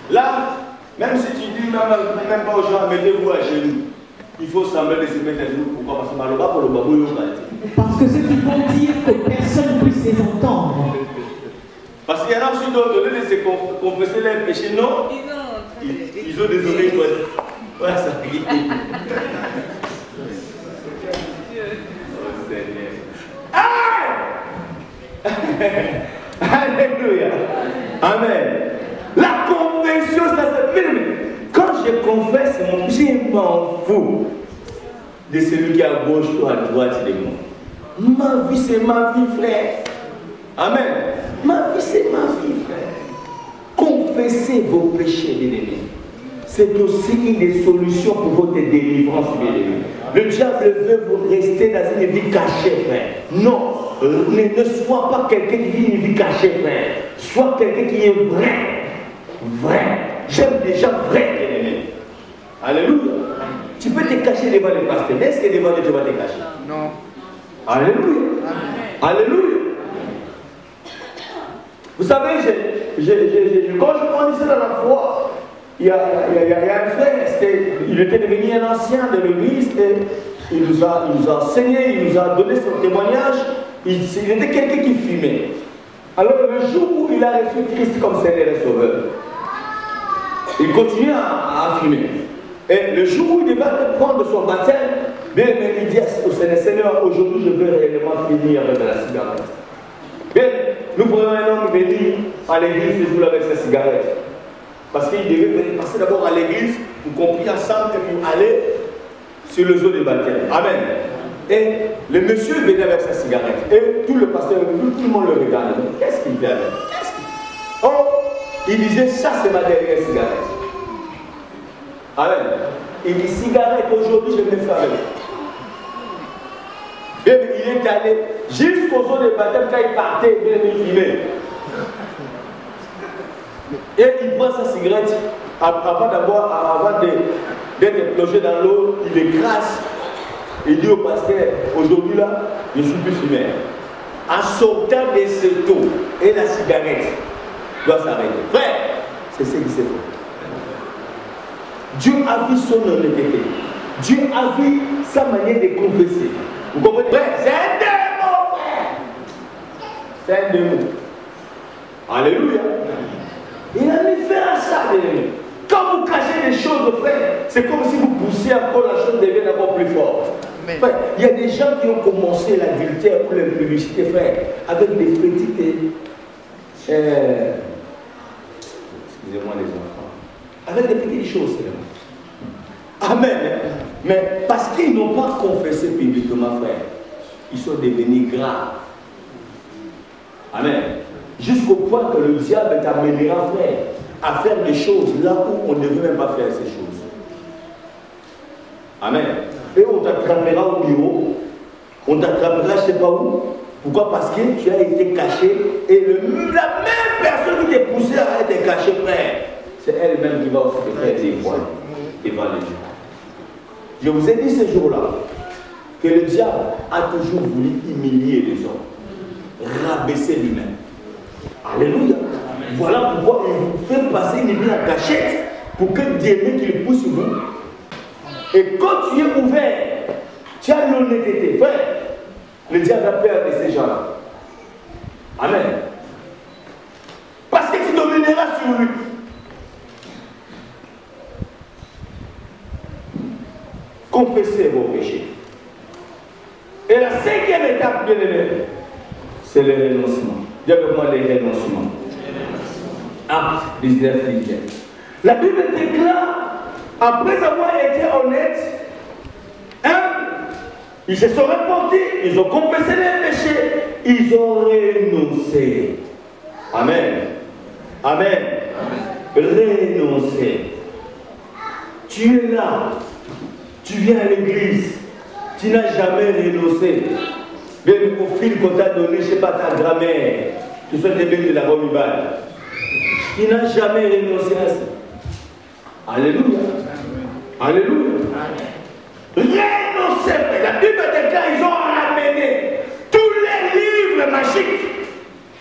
Là, même si tu dis même pas aux gens, mettez-vous à genoux. Il faut sembler de se mettre à genoux. Pourquoi? Parce que malheureusement, pour le babou, parce que ceux qui vont dire que personne ne puisse les entendre. Parce qu'il y en a aussi d'autres, au lieu de se confesser leurs péchés, non, ils ont des oreilles. Voilà, ça fait. Alléluia. Amen. La confession, ça se filme. Quand je confesse mon péché, je m'en fous de celui qui est à gauche ou à droite de moi. Ma vie, c'est ma vie, frère. Amen. Ma vie, c'est ma vie, frère. Confessez vos péchés, bien-aimés. C'est aussi une des solutions pour votre délivrance, bien-aimés. Le diable veut vous rester dans une vie cachée, frère. Non. Ne sois pas quelqu'un qui vit une vie cachée, frère. Sois quelqu'un qui est vrai. Vrai. J'aime des gens vrais, bien-aimés. Alléluia. Tu peux te cacher devant les pasteurs, mais est-ce que devant Dieu tu vas te cacher? Non. Alléluia. Alléluia. Vous savez, quand je grandissais dans la foi, il y a un frère, il était devenu un ancien de l'église et il nous a enseigné, il nous a donné son témoignage. Il était quelqu'un qui fumait. Alors le jour où il a reçu Christ comme Seigneur et Sauveur, il continuait à fumer. Et le jour où il devait prendre son baptême, bien, il dit au Seigneur, aujourd'hui je veux réellement finir avec la cigarette. Bien, nous prenons un homme venu à l'église ce jour-là avec sa cigarette. Parce qu'il devait passer d'abord à l'église, pour compris ensemble et pour aller sur le zoo de baptême. Amen. Et le monsieur venait avec sa cigarette. Et tout le pasteur, tout le monde le regardait. Qu'est-ce qu'il fait avec? Oh, il disait, ça c'est ma dernière cigarette. Amen. Il dit, cigarette, aujourd'hui je me fais avec. Et il est allé jusqu'au zoo de baptême quand il partait, il fumait. Et il prend sa cigarette avant d'être plongé dans l'eau, il écrase. Il dit au pasteur, aujourd'hui là, je ne suis plus fumeur. En sortant de ce taux et la cigarette doit s'arrêter. Frère, c'est ce qui s'est fait. Dieu a vu son honnêteté. Dieu a vu sa manière de confesser. Vous comprenez? Frère, c'est un démon, frère. C'est un démon. Alléluia. Il a mis fin à ça, bien-aimé. Quand vous cachez des choses, frère, c'est comme si vous poussiez encore, la chose devient encore plus forte. Frère, il y a des gens qui ont commencé l'adultère ou l'impudicité, frère, avec des petites. Excusez-moi, les enfants. Avec des petites choses, c'est Amen. Mais parce qu'ils n'ont pas confessé publiquement, frère, ils sont devenus graves. Amen. Jusqu'au point que le diable t'amènera, frère, à faire des choses là où on ne veut même pas faire ces choses. Amen. Et on t'attrapera au bureau, on t'attrapera je ne sais pas où. Pourquoi? Parce que tu as été caché et la même personne qui t'a poussé à être caché, frère, c'est elle-même qui va aussi te faire des points devant les dieux. Je vous ai dit ce jour-là que le diable a toujours voulu humilier les hommes, rabaisser lui-même. Alléluia. Amen. Voilà pourquoi il vous fait passer une vie en cachette pour que Dieu qu'il pousse sur vous. Et quand tu es ouvert, tu as l'honnêteté. Frère, le diable a peur de ces gens-là. Amen. Parce que tu domineras sur lui. Confessez vos péchés. Et la cinquième étape, bien aimé, c'est le renoncement. Dis avec moi les renoncements. Acte 19, 19. La Bible déclare, après avoir été honnêtes, ils se sont repentis, ils ont confessé les péchés, ils ont renoncé. Amen. Amen. Renoncer. Tu es là, tu viens à l'église, tu n'as jamais renoncé. Même au fil qu'on t'a donné, je ne sais pas, ta grammaire, tu sois des de la Romibale. Tu n'as jamais renoncé à ça. Alléluia. Alléluia. Renoncer. La Bible déclare, ils ont ramené tous les livres magiques.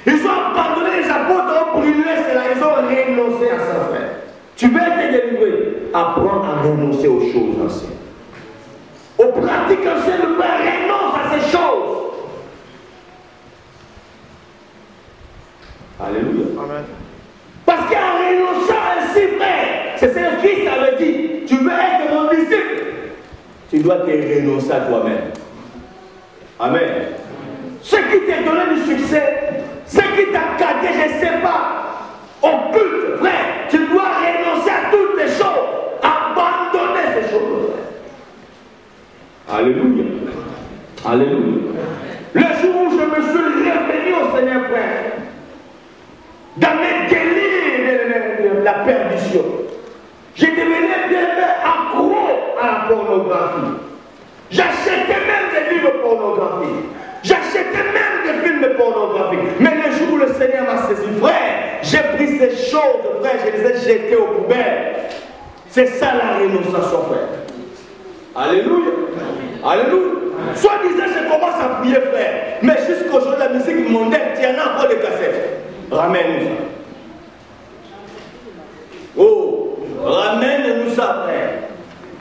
Ils ont abandonné les apôtres, ont brûlé cela, ils ont renoncé à ça, frère. Tu veux être délivré. apprend à renoncer aux choses anciennes. Aux pratiques anciennes, le frère renonce à ces choses. Alléluia. Amen. Parce qu'en renonçant ainsi, frère, c'est ce que Christ avait dit. Tu veux être mon disciple, tu dois te renoncer à toi-même. Amen. Ce qui t'a donné du succès, ce qui t'a cadré, je ne sais pas, au culte, frère, tu dois renoncer à toutes ces choses, abandonner ces choses, frère. Alléluia. Alléluia. Le jour où je me suis revenu au Seigneur, frère, dans mes délires de la perdition, j'ai devenu bien accro à la pornographie. J'achetais même des livres pornographiques. J'achetais même des films pornographiques. Mais le jour où le Seigneur m'a saisi, frère, j'ai pris ces choses, frère, je les ai jetées aux poubelles. C'est ça la renonciation, frère. Alléluia. Alléluia. Soit disant, je commence à prier, frère. Mais jusqu'aujourd'hui, la musique mondaine, tu en as encore des cassettes. Ramène-nous ça. Oh, ramène-nous ça, frère.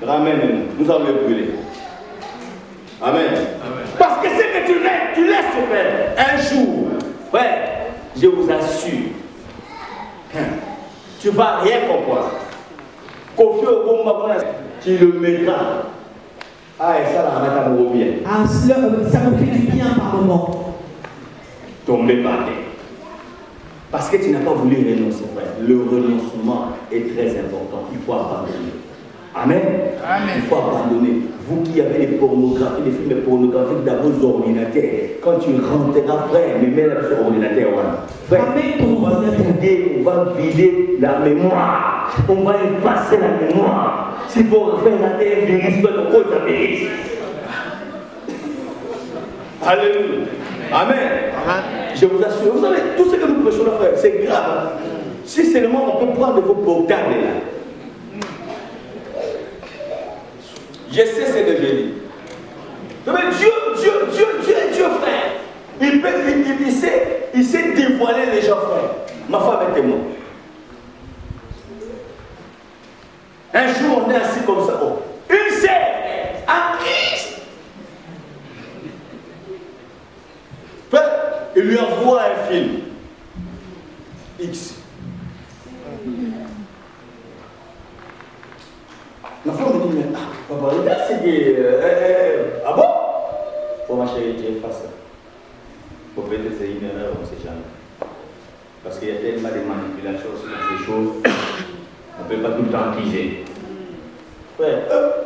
Ramène-nous. Nous allons le brûler. Amen. Amen. Parce que c'est que tu laisses, frère, un jour, frère, je vous assure, tu ne vas rien comprendre. Kofi Oboma, tu le mettras. Ah, et ça, là, on va bien. Ah, ça me fait du bien par moment. Tomber par terre. Parce que tu n'as pas voulu renoncer, frère. Le renoncement est très important. Il faut abandonner. Amen. Amen. Il faut abandonner. Vous qui avez des pornographies, des films pornographiques dans vos ordinateurs, quand tu rentreras, frère, mais mets-la sur l'ordinateur. Frère, on va vider la mémoire. On va effacer la mémoire. Si vous refaites la terre, virus, toi, ton côté, ça virus. Alléluia. Amen. Amen. Je vous assure, vous savez, tout ce que nous prêchons là, frère, c'est grave. Si seulement on peut prendre vos portables là. Je sais ce que je dis. Mais Dieu, frère. Il sait dévoiler les gens, frère. Ma femme est témoin. Un jour, on est assis comme ça. Oh. Une sœur à Christ. Frère, il lui envoie un film. X. La femme me dit, mais papa, regarde, c'est que. Ah bon? Pour ma chérie, tu es face. Pour peut-être c'est une erreur, on ne sait jamais. Parce qu'il y a tellement de manipulations sur ces choses, on ne peut pas tout le temps piger. Ouais,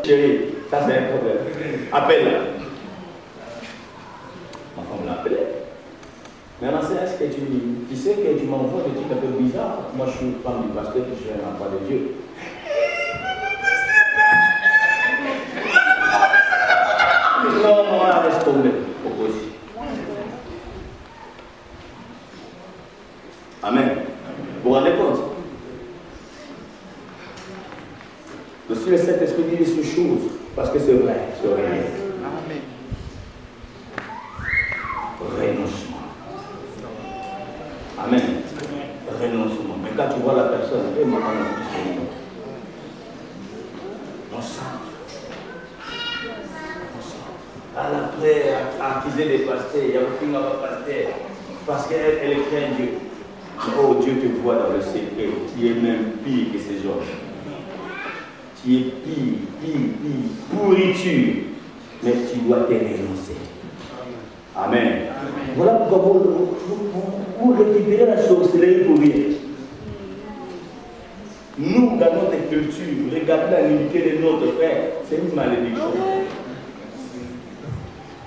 chérie, ça c'est un problème. Appelle-la. Ma femme l'a appelé. Mais ma soeur, est-ce que tu sais que tu m'envoies des trucs un peu bizarres? Moi, je suis une femme du pasteur, je suis un enfant de Dieu. Non, laisse tomber. Amen. Vous vous rendez compte? Si le Saint-Esprit dit ces choses, parce que c'est vrai, c'est vrai. Amen. Renoncement. Amen. Renoncement. Mais quand tu vois la personne, maman, on sent. Elle a prêt à accuser des pasteurs, il y a aucune pasteur, parce qu'elle craint Dieu. Oh, Dieu te voit dans le secret, tu es même pire que ces gens. Tu es pire, pourriture, mais tu dois te renoncer. Amen. Voilà pourquoi vous récupérez la sorcellerie pour rien. Nous, dans notre culture, regardez la nudité de notre frère, c'est une malédiction.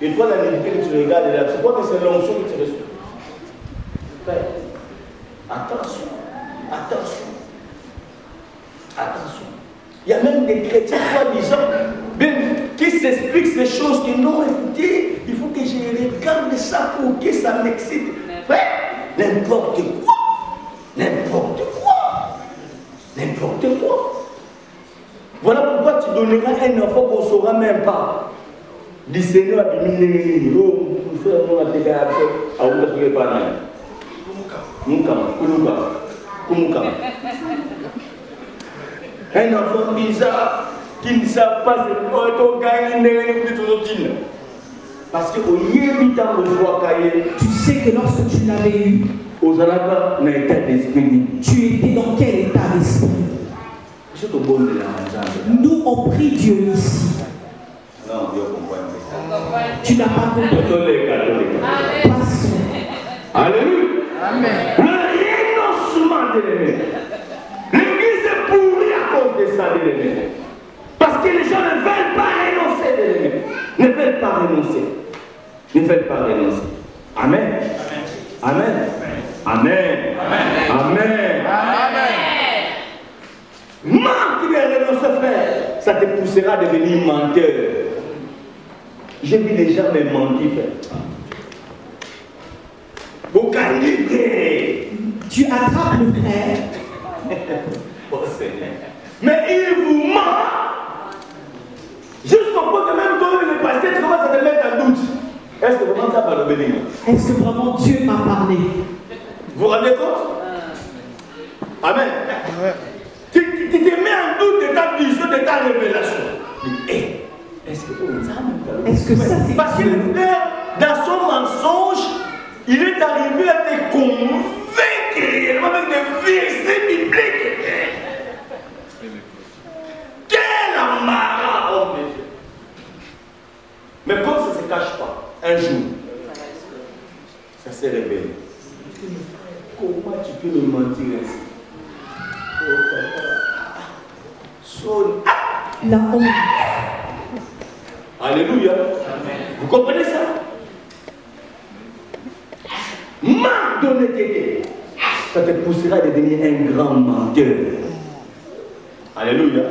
Et toi, la nudité que tu regardes là, c'est quoi que c'est l'onction que tu reçois? Attention, attention, attention. Il y a même des chrétiens, soi-disant, qui s'expliquent ces choses qui n'ont écouté. Il faut que je regarde ça pour que ça m'excite. Frère, n'importe quoi. N'importe quoi. N'importe quoi. Voilà pourquoi tu donneras un enfant qu'on ne saura même pas. Du Seigneur a mis Un enfant bizarre qui ne savent pas c'est quoi ton gagné parce que au lieu temps de voir tu sais que lorsque tu l'avais eu, aux alaka n'a état d'esprit. Tu étais dans quel état d'esprit? Nous on prie Dieu ici. Non, Dieu comprend. Tu n'as pas compris. Passons. Alléluia. Amen. Le renoncement de l'ennemi. L'église est pourrie à cause de ça de l'ennemi. Parce que les gens ne veulent pas renoncer de l'ennemi. Ne veulent pas renoncer. Ne veulent pas renoncer. Amen. Amen. Amen. Amen. Amen. Manque de renoncer, frère. Ça te poussera à devenir menteur. J'ai vu des gens me mentir, frère. Vous calibrez. Tu attrapes le frère. Oh Seigneur. Mais il vous ment. Jusqu'au point que même toi, le pasteur, tu commences à te mettre en doute. Est-ce que vraiment ça va le bénir? Est-ce que vraiment Dieu m'a parlé? Vous vous rendez compte? Amen. Tu te mets en doute de ta vision, de ta révélation. Hey, est-ce que ça c'est parce que le frère, dans son mensonge, il est arrivé à te convaincre réellement avec des versets bibliques. Quel embarras, oh mes Dieu. Mais comme ça ne se cache pas, un jour, ça s'est révélé. Comment tu peux me mentir ainsi? La honte. Alléluia. Vous comprenez ça? Manque d'honnêteté, ça te poussera à devenir un grand menteur. Alléluia.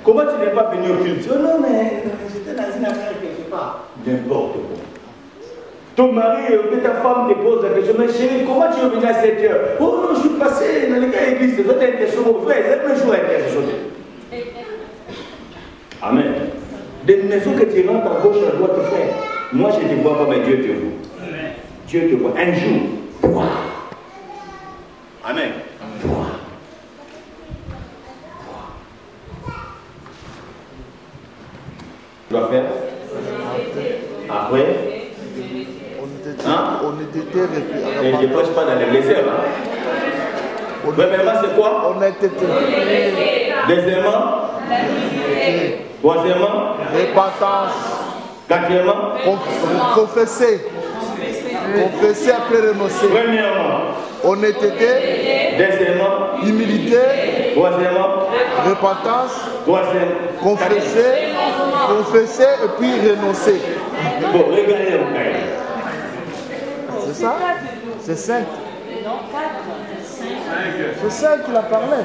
Comment tu n'es pas venu au culte? Oh non, mais j'étais dans une affaire quelque part. N'importe quoi. Ton mari ou ta femme te pose la question, mais chérie, comment tu es venu à 7 heures? Oh non, je suis passé dans l'église, c'est votre question, mon frère, c'est le jour interchauffé. Amen. Des maisons que tu rentres à gauche, à droite, frère. Moi, je ne te vois pas, mais Dieu te voit. Dieu te voit. Un jour, wow. Amen. Wow. Tu dois faire après. On était et je ne prêche pas dans les désert. Hein? Premièrement, c'est quoi? On était. Deuxièmement, troisièmement, repentance. Quatrièmement, confesser. Confesser après renoncer. Premièrement, honnêteté. Deuxièmement, humilité. Troisièmement, repentance. Troisième, confesser. Confesser et puis renoncer. Bon, regardez au cahier. C'est ça? C'est 5. C'est 5 qu'il a parlé.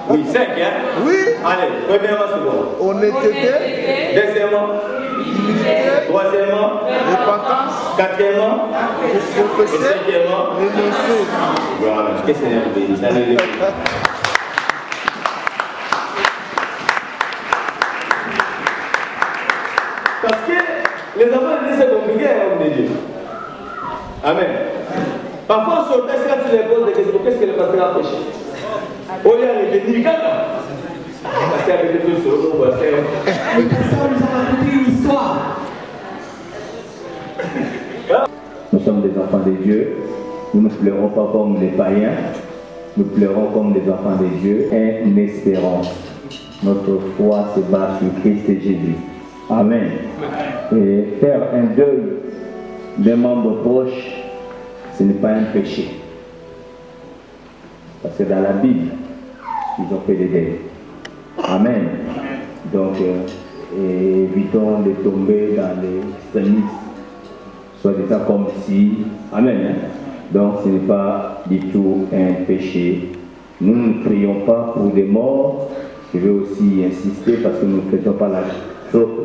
Oui, 5, hein? Oui. Allez, premièrement, c'est bon. Honnêteté. Deuxièmement, humilité. Troisièmement, repentance. Quatrièmement, confesser. Et cinquièmement, renoncer. Voilà, que Seigneur bénisse. Alléluia. Parce que les enfants disent c'est compliqué, homme de Dieu. Amen. Parfois, sur le test, quand tu les poses des questions, qu'est-ce que le pasteur a prêché? Oh, il y a les bénis, le pasteur a été tout sur le pasteur. Le pasteur nous a raconté une histoire. Nous sommes des enfants de Dieu. Nous ne pleurons pas comme les païens. Nous pleurons comme des enfants de Dieu. Une espérance. Notre foi se base sur Christ et Jésus. Amen. Et faire un deuil d'un membre proche, ce n'est pas un péché. Parce que dans la Bible, ils ont fait des deuils. Amen. Donc, évitons de tomber dans les extrémismes. Soit disant comme si. Amen. Hein? Donc, ce n'est pas du tout un péché. Nous ne prions pas pour des morts. Je vais aussi insister parce que nous ne faisons pas la.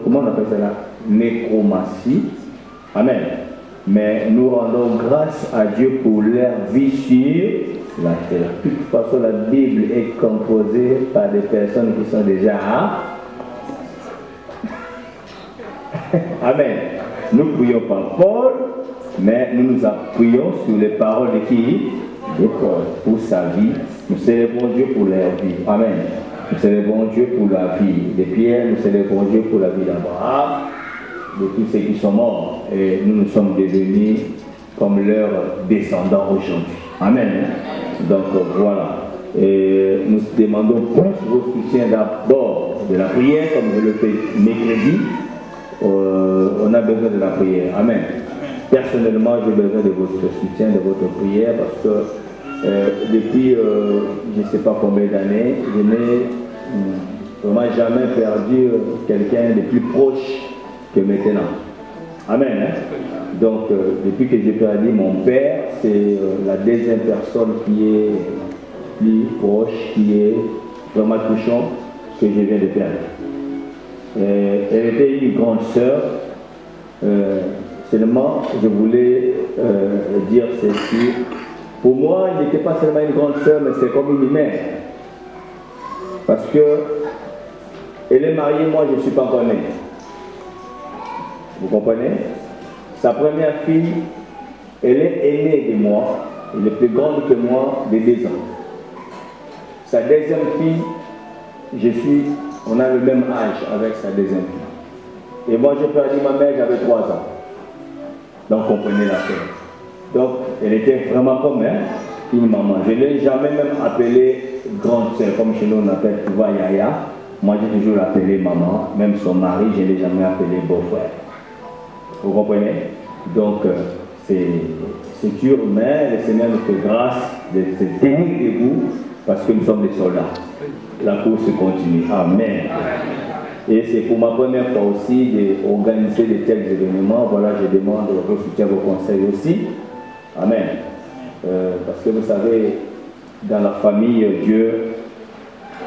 Comment on appelle ça là? Nécromancie. Amen. Mais nous rendons grâce à Dieu pour leur vie sur la terre. De toute façon, la Bible est composée par des personnes qui sont déjà. Amen. Nous ne prions pas Paul, mais nous nous appuyons sur les paroles de qui? De Paul. Pour sa vie. Nous célébrons Dieu pour leur vie. Amen. Nous célébrons Dieu pour la vie de Pierre, nous célébrons Dieu pour la vie d'Abraham, de tous ceux qui sont morts. Et nous sommes devenus comme leurs descendants aujourd'hui. Amen. Donc voilà. Et nous demandons plus vos soutiens d'abord de la prière, comme je le fais mercredi. On a besoin de la prière. Amen. Personnellement, j'ai besoin de votre soutien, de votre prière, parce que depuis je ne sais pas combien d'années, je n'ai vraiment jamais perdu quelqu'un de plus proche que maintenant. Amen. Hein? Donc, depuis que j'ai perdu mon père, c'est la deuxième personne qui est plus proche, qui est vraiment touchante, que je viens de perdre. Elle était une grande sœur. Seulement, je voulais dire ceci. Pour moi, elle n'était pas seulement une grande sœur, mais c'est comme une mère. Parce que elle est mariée, moi je ne suis pas encore né. Vous comprenez? Sa première fille, elle est aînée de moi, elle est plus grande que moi de 2 ans. Sa deuxième fille, on a le même âge avec sa deuxième fille. Et moi j'ai perdu ma mère, j'avais 3 ans. Donc comprenez la sœur. Donc elle était vraiment comme une maman. Je ne l'ai jamais même appelée grande sœur, comme chez nous on appelle souvent Yaya. Moi j'ai toujours appelé maman, même son mari, je ne l'ai jamais appelé beau-frère. Vous comprenez? Donc c'est dur, mais le Seigneur nous fait grâce de se tenir debout parce que nous sommes des soldats. La course continue. Amen. Et c'est pour ma première fois aussi d'organiser de tels événements. Voilà, je demande vos soutiens, vos conseils aussi. Amen. Parce que vous savez, dans la famille, Dieu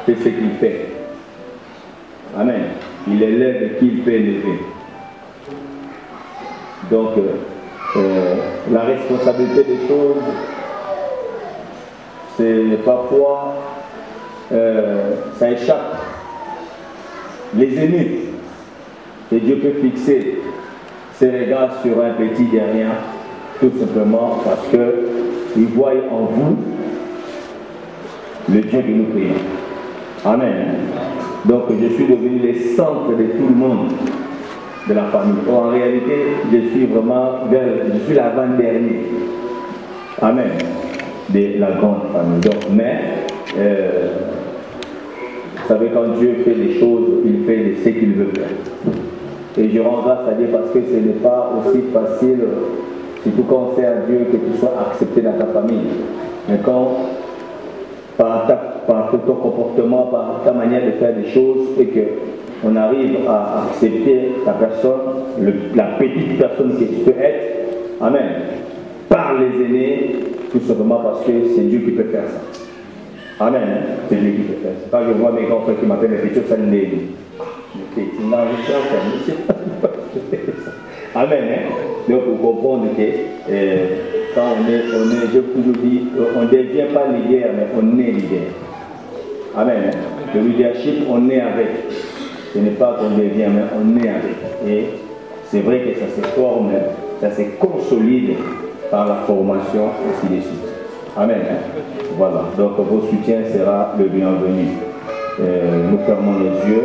fait ce qu'il fait. Amen. Il élève qui il peut élever. Donc, la responsabilité des choses, c'est parfois, ça échappe. Les aînés, et Dieu peut fixer ses regards sur un petit derrière, tout simplement parce qu'il voit en vous le Dieu que nous prions. Amen. Donc je suis devenu le centre de tout le monde de la famille. En réalité, je suis vraiment je suis l'avant-dernier. Amen. De la grande famille. Donc, mais vous savez, quand Dieu fait des choses, il fait ce qu'il veut faire. Et je rends grâce à Dieu parce que ce n'est pas aussi facile, surtout quand on sait à Dieu que tu sois accepté dans ta famille. Mais quand, par ton comportement, par ta manière de faire des choses, et qu'on arrive à accepter ta personne, la petite personne que tu peux être, amen, par les aînés, tout simplement parce que c'est Dieu qui peut faire ça. Amen, c'est Dieu qui peut faire ça. Quand je vois mes grands frères qui m'appellent les petits Sunday, amen. Donc vous comprenez que quand je toujours dis, on ne devient pas leader, mais on est leader. Amen. Le leadership, on est avec. Ce n'est pas qu'on devient, mais on est avec. Et c'est vrai que ça se forme, ça se consolide par la formation, ainsi de suite. Amen. Voilà. Donc vos soutiens sera le bienvenu. Nous fermons les yeux.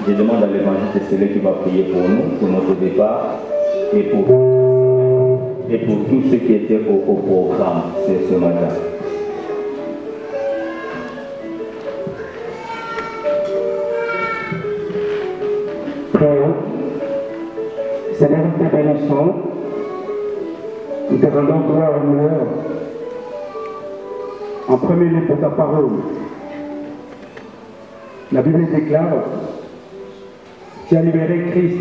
Je demande à l'évangile Célé qui va prier pour nous, pour notre départ et pour tous ceux qui étaient au programme ce matin. Père, Seigneur, nous te bénissons, nous te rendons gloire et honneur en premier lieu pour ta parole. La Bible déclare: tu as libéré Christ.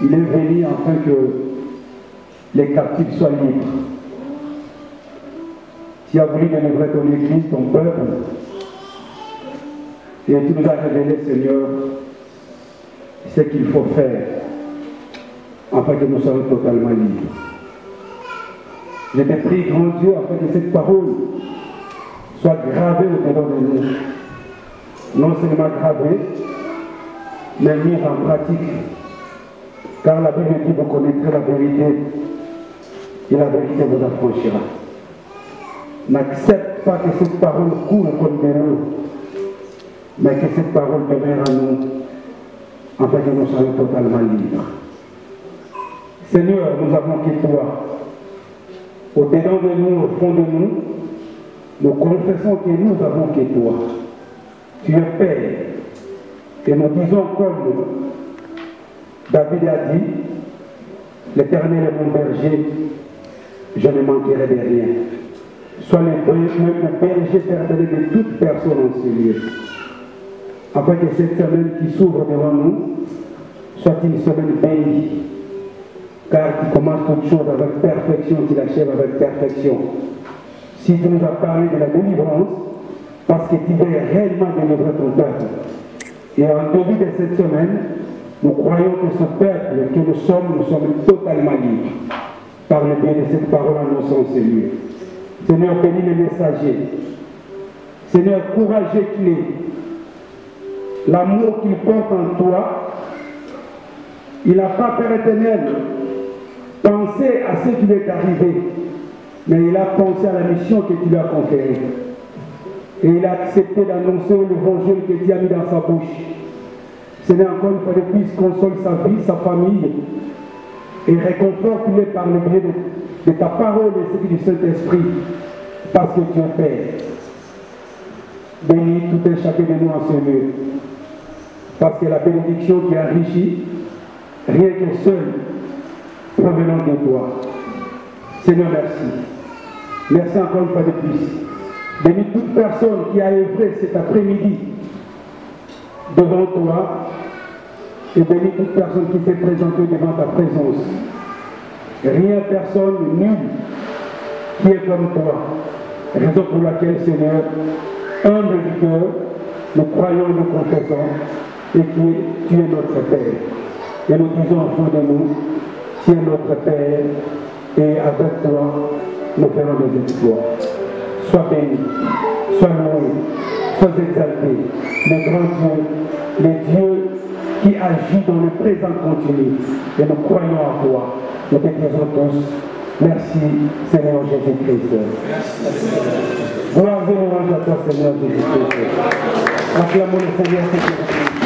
Il est venu afin que les captifs soient libres. Tu as voulu délivrer ton Église, ton peuple. Et tu nous as révélé, Seigneur, ce qu'il faut faire afin que nous soyons totalement libres. Je te prie, grand Dieu, afin que cette parole soit gravée au-dedans de nous. Non seulement gravée, mais mise en pratique. Car la Bible dit: vous connaîtrez la vérité et la vérité vous affranchira. N'accepte pas que cette parole coule comme de l'eau, mais que cette parole demeure à nous, afin que nous soyons totalement libres. Seigneur, nous avons que toi. Au-dedans de nous, au fond de nous, nous confessons que nous avons que toi. Tu es Père. Et nous disons comme David a dit, l'Éternel est mon berger, je ne manquerai de rien. Sois le berger permanent de toute personne en ce lieu. Afin que cette semaine qui s'ouvre devant nous soit une semaine bénie. Car tu commences toute chose avec perfection, tu l'achèves avec perfection. Si tu nous as parlé de la délivrance, parce que tu veux réellement délivrer ton peuple. Et en début de cette semaine, nous croyons que ce peuple que nous sommes totalement libres. Par le bien de cette parole annonçant ce lieu. Seigneur, bénis les messagers. Seigneur, courageux qu'il est. L'amour qu'il porte en toi, il n'a pas, Père éternel, pensé à ce qui lui est arrivé, mais il a pensé à la mission que tu lui as conférée. Et il a accepté d'annoncer l'évangile que tu as mis dans sa bouche. Seigneur, encore une fois de plus, console sa vie, sa famille, et réconforte-les par le biais de ta parole et celui du Saint-Esprit, parce que tu es Père. Bénis tout un chacun de nous en ce lieu, parce que la bénédiction qui enrichit, rien que seul, provenant de toi. Seigneur, merci. Merci encore une fois de plus. Bénis toute personne qui a œuvré cet après-midi devant toi, et bénis toute personne qui s'est présentée devant ta présence. Rien, personne, nul, qui est comme toi. Raison pour laquelle, Seigneur, humble du cœur, nous croyons et nous confessons, et que tu es notre Père. Et nous disons au fond de nous, tu es notre Père, et avec toi, nous ferons des exploits. Sois béni, sois loué, sois exalté, le grand Dieu, le Dieu qui agit dans le présent continu. Et nous croyons à toi. Nous te disons tous, merci Seigneur Jésus-Christ. Gloire et louange à toi Seigneur Jésus-Christ. Acclamons le Seigneur Jésus-Christ.